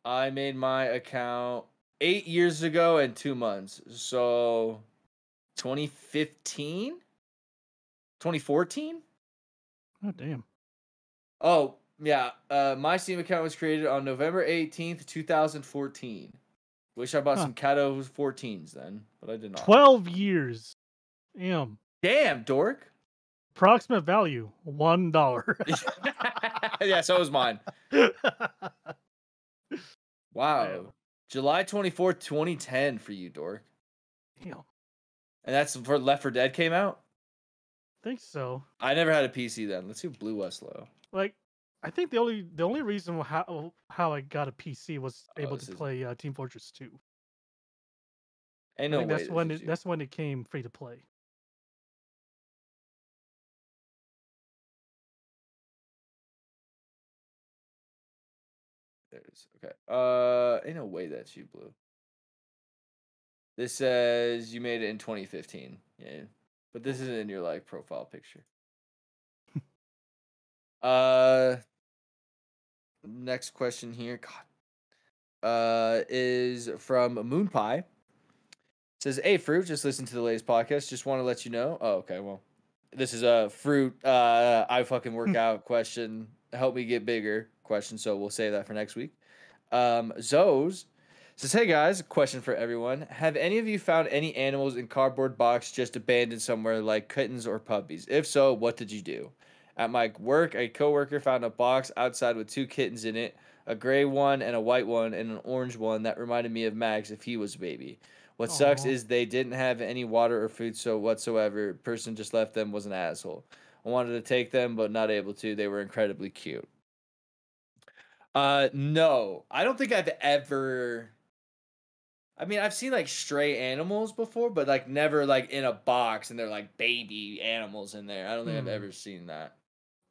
I made my account 8 years ago and 2 months. So 2015? 2014? Oh damn. Oh, yeah. My Steam account was created on November 18th, 2014. Wish I bought some Cato 14s then, but I did not. 12 years. Damn. Damn, dork. Approximate value $1. Yeah, so was mine. Wow. Damn. July 24th, 2010 for you, Dork. Damn. And that's for Left 4 Dead came out? Think so. I never had a PC then. Let's see BlueWestlo. Like, I think the only reason how I got a PC was able to this isn't- play Team Fortress 2. Ain't I no think way. that's when it came free to play. There it is. Okay. Ain't no way that's you, Blue. This says you made it in 2015. Yeah. But this isn't in your like profile picture. Next question here. God. Is from Moon Pie. Says, "Hey Fruit, just listen to the latest podcast. Just want to let you know." Oh, okay. Well, this is a Fruit. I fucking work out question. Help me get bigger question. So we'll save that for next week. Zoes says, "Hey guys, question for everyone. Have any of you found any animals in cardboard box just abandoned somewhere like kittens or puppies? If so, what did you do? At my work, a coworker found a box outside with 2 kittens in it, a gray one and a white one, and an orange one that reminded me of Max if he was a baby. What sucks Aw. is they didn't have any water or food so whatsoever. Person just left them was an asshole. I wanted to take them, but not able to. They were incredibly cute." No. I don't think I've ever. I mean, I've seen like stray animals before, but like never like in a box and they're like baby animals in there. I don't think I've ever seen that.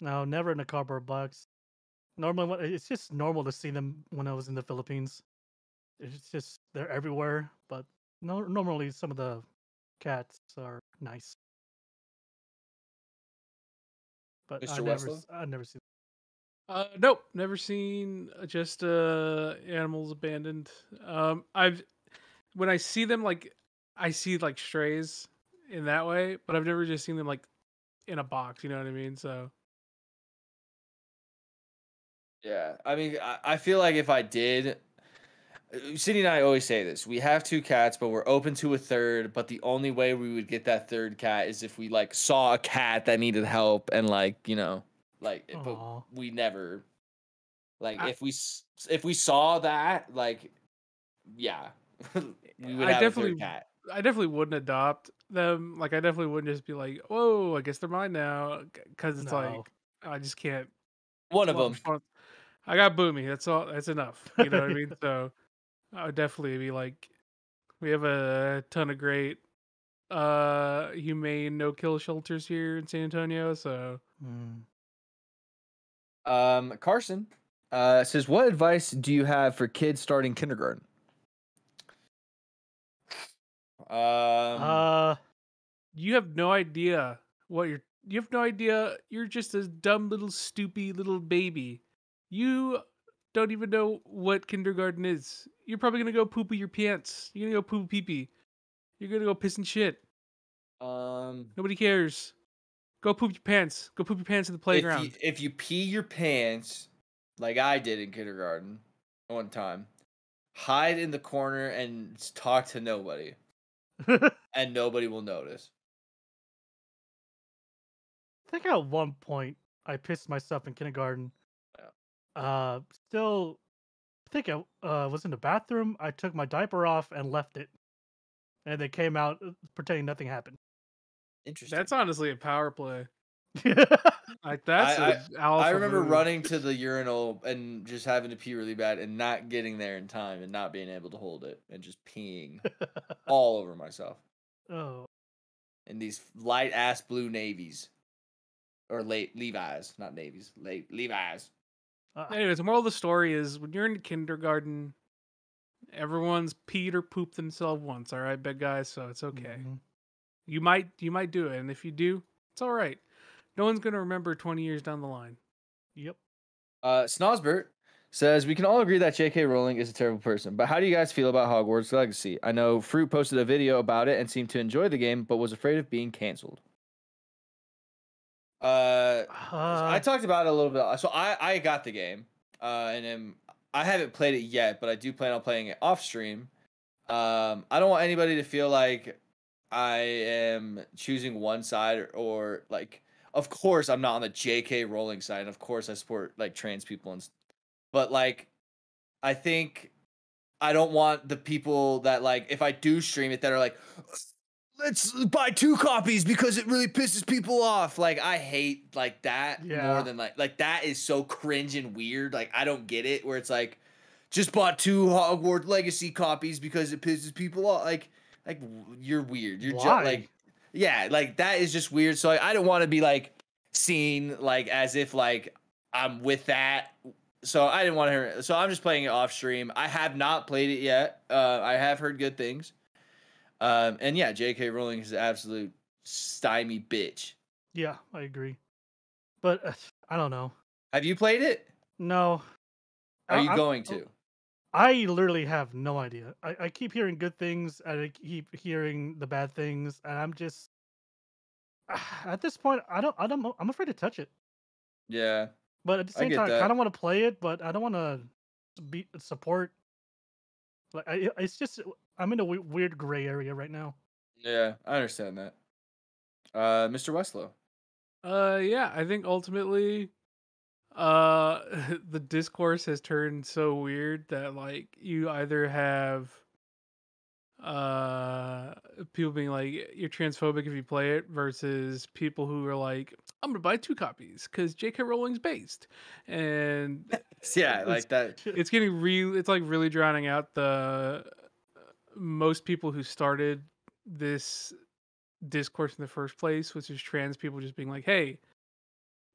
No, never in a cardboard box. Normally, it's just normal to see them when I was in the Philippines. It's just they're everywhere, but no, normally some of the cats are nice. But Mr. Westlow? I never seen. Nope, never seen just animals abandoned. I've when I see them like I see like strays in that way, but I've never just seen them like in a box. You know what I mean? So Yeah. I mean, I feel like if I did. Cindy and I always say this. We have 2 cats, but we're open to a third. But the only way we would get that third cat is if we like saw a cat that needed help and like but Aw. we never like I- if we saw that like yeah we would I have a definitely third cat. I definitely wouldn't adopt them. Like I definitely wouldn't just be like, "Whoa, I guess they're mine now," because it's like No. I just can't. One It's a of lot them. of fun. I got Boomy. That's all. That's enough. You know what I mean? So I would definitely be like, we have a ton of great humane no kill shelters here in San Antonio. So Mm. Carson says, "What advice do you have for kids starting kindergarten?" Uh, you have no idea what you have no idea. You're just a dumb little stoopy little baby. You don't even know what kindergarten is. You're probably gonna go poo your pants. You're gonna go poo pee pee. You're gonna go piss and shit. Nobody cares. Go poop your pants. Go poop your pants in the playground. If you pee your pants like I did in kindergarten one time, hide in the corner and talk to nobody, and nobody will notice. I think at one point I pissed myself in kindergarten. Still, I think I was in the bathroom. I took my diaper off and left it, and they came out pretending nothing happened. Interesting. That's honestly a power play. Yeah. Like that's I an alpha I remember move. running to the urinal and just having to pee really bad and not getting there in time and not being able to hold it and just peeing all over myself Oh, in these light ass blue navies or late Levi's, not navies, late Levi's. Anyways, the moral of the story is when you're in kindergarten, everyone's peed or pooped themselves once, all right, big guys, so it's okay. mhm. You might do it, and if you do, it's all right. No one's gonna remember 20 years down the line. Yep. Snosbert says, "We can all agree that J.K. Rowling is a terrible person, but how do you guys feel about Hogwarts Legacy? I know Fruit posted a video about it and seemed to enjoy the game, but was afraid of being canceled." I talked about it a little bit. So I got the game, and I haven't played it yet, but I do plan on playing it off stream. I don't want anybody to feel like I am choosing one side or like. Of course, I'm not on the J.K. Rowling side, and of course, I support like trans people but like, I think I don't want the people that like if I do stream it that are like, let's buy 2 copies because it really pisses people off. Like I hate like that more Yeah. than like that is so cringe and weird. Like I don't get it where it's like just bought 2 Hogwarts Legacy copies because it pisses people off. Like you're weird. You're just Why? like yeah, like that is just weird. So like, I don't want to be like seen like as if like I'm with that. So I didn't want to hear. So I'm just playing it off stream. I have not played it yet. I have heard good things. And yeah, J.K. Rowling is an absolute stymie bitch. Yeah, I agree. But I don't know. Have you played it? No. Are you I'm- going to? I literally have no idea. I keep hearing good things and I keep hearing the bad things, and I'm just at this point I'm afraid to touch it. Yeah, But at the I same get time, I that. kind of want to play it, but I don't want to be support. Like it's just I'm in a weird gray area right now. Yeah, I understand that. Mr. Westlow. Yeah, I think ultimately the discourse has turned so weird that like you either have uh people being like you're transphobic if you play it versus people who are like I'm gonna buy 2 copies because J.K. Rowling's based, and Yeah, it's like that. it's getting real. It's like really drowning out the most people who started this discourse in the first place, which is trans people just being like, hey,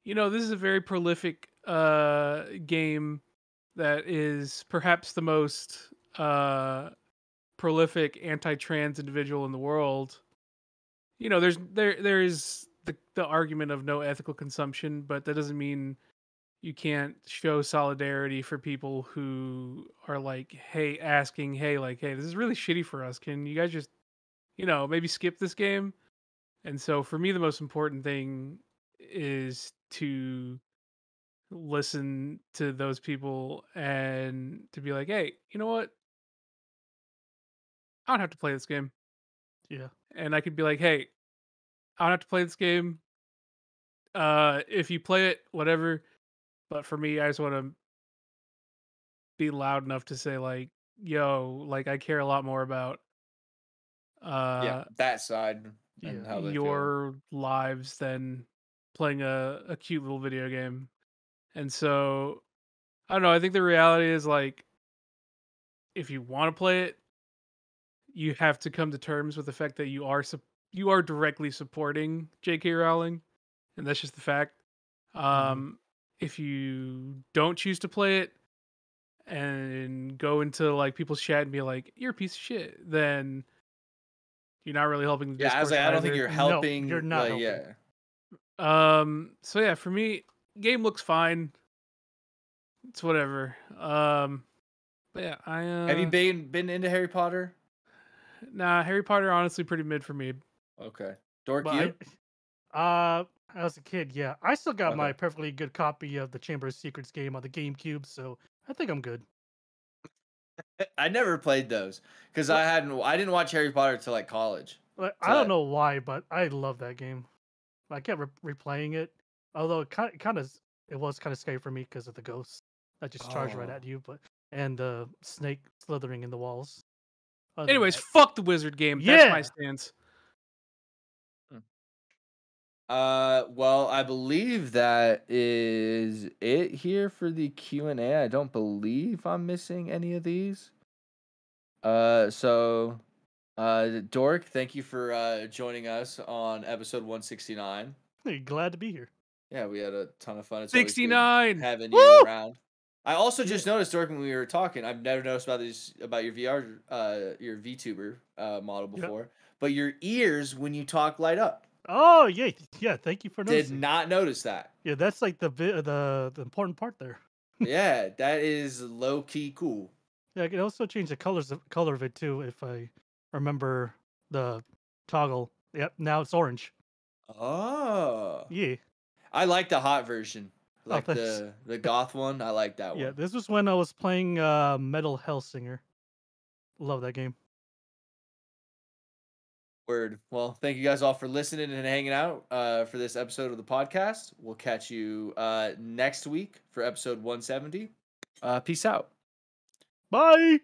this is a very prolific game that is perhaps the most prolific anti-trans individual in the world. There is the argument of no ethical consumption, but that doesn't mean you can't show solidarity for people who are like, hey, asking, hey, like, hey, this is really shitty for us. Can you guys just, maybe skip this game? And so for me, the most important thing is to listen to those people and to be like, hey, you know what? I don't have to play this game. Yeah. And I could be like, hey, I don't have to play this game. If you play it, whatever. But for me, I just want to be loud enough to say like, yo, like I care a lot more about Yeah, that side and Yeah. how they feel. your lives than playing a cute little video game. And so I don't know, I think the reality is like if you want to play it, you have to come to terms with the fact that you are directly supporting J.K. Rowling, and that's just the fact. If you don't choose to play it and go into like people's chat and be like, "You're a piece of shit," then you're not really helping the Yeah, I was discourse like, I don't think either. you're No, helping. you're not Like, helping. yeah. So yeah, for me, game looks fine. It's whatever. But yeah, Have you been into Harry Potter? nah, Harry Potter honestly pretty mid for me. Okay. Dork, But you? as a kid, yeah, I still got my Okay. perfectly good copy of the Chamber of Secrets game on the GameCube, so I think I'm good. I never played those because Well, I didn't watch Harry Potter till like college. like, So I don't know why, but I love that game. I kept replaying it, although it was kind of scary for me because of the ghosts that just charge right Oh. at you, and the snake slithering in the walls. Other than Anyways, that, fuck the wizard game. That's my yeah. stance. Well, I believe that is it here for the Q&A. I don't believe I'm missing any of these. So, Dork, thank you for joining us on episode 169. Hey, glad to be here. Yeah, we had a ton of fun. It's always good 69. having Woo! you around. I also Yeah. just noticed, Dork, when we were talking, I've never noticed about your VR, your VTuber model Yep. before, but your ears when you talk light up. Oh yeah, yeah. Thank you for Did noticing. not notice that. Yeah, that's like the important part there. Yeah, that is low key cool. Yeah, I can also change the color of it too if I remember the toggle. Yep, now it's orange. Oh, Yeah. I like the hot version, Oh, like thanks. the goth one. I like that Yeah, one. this was when I was playing Metal Hellsinger. Love that game. Word. Well, thank you guys all for listening and hanging out for this episode of the podcast. We'll catch you next week for episode 170. Peace out. Bye.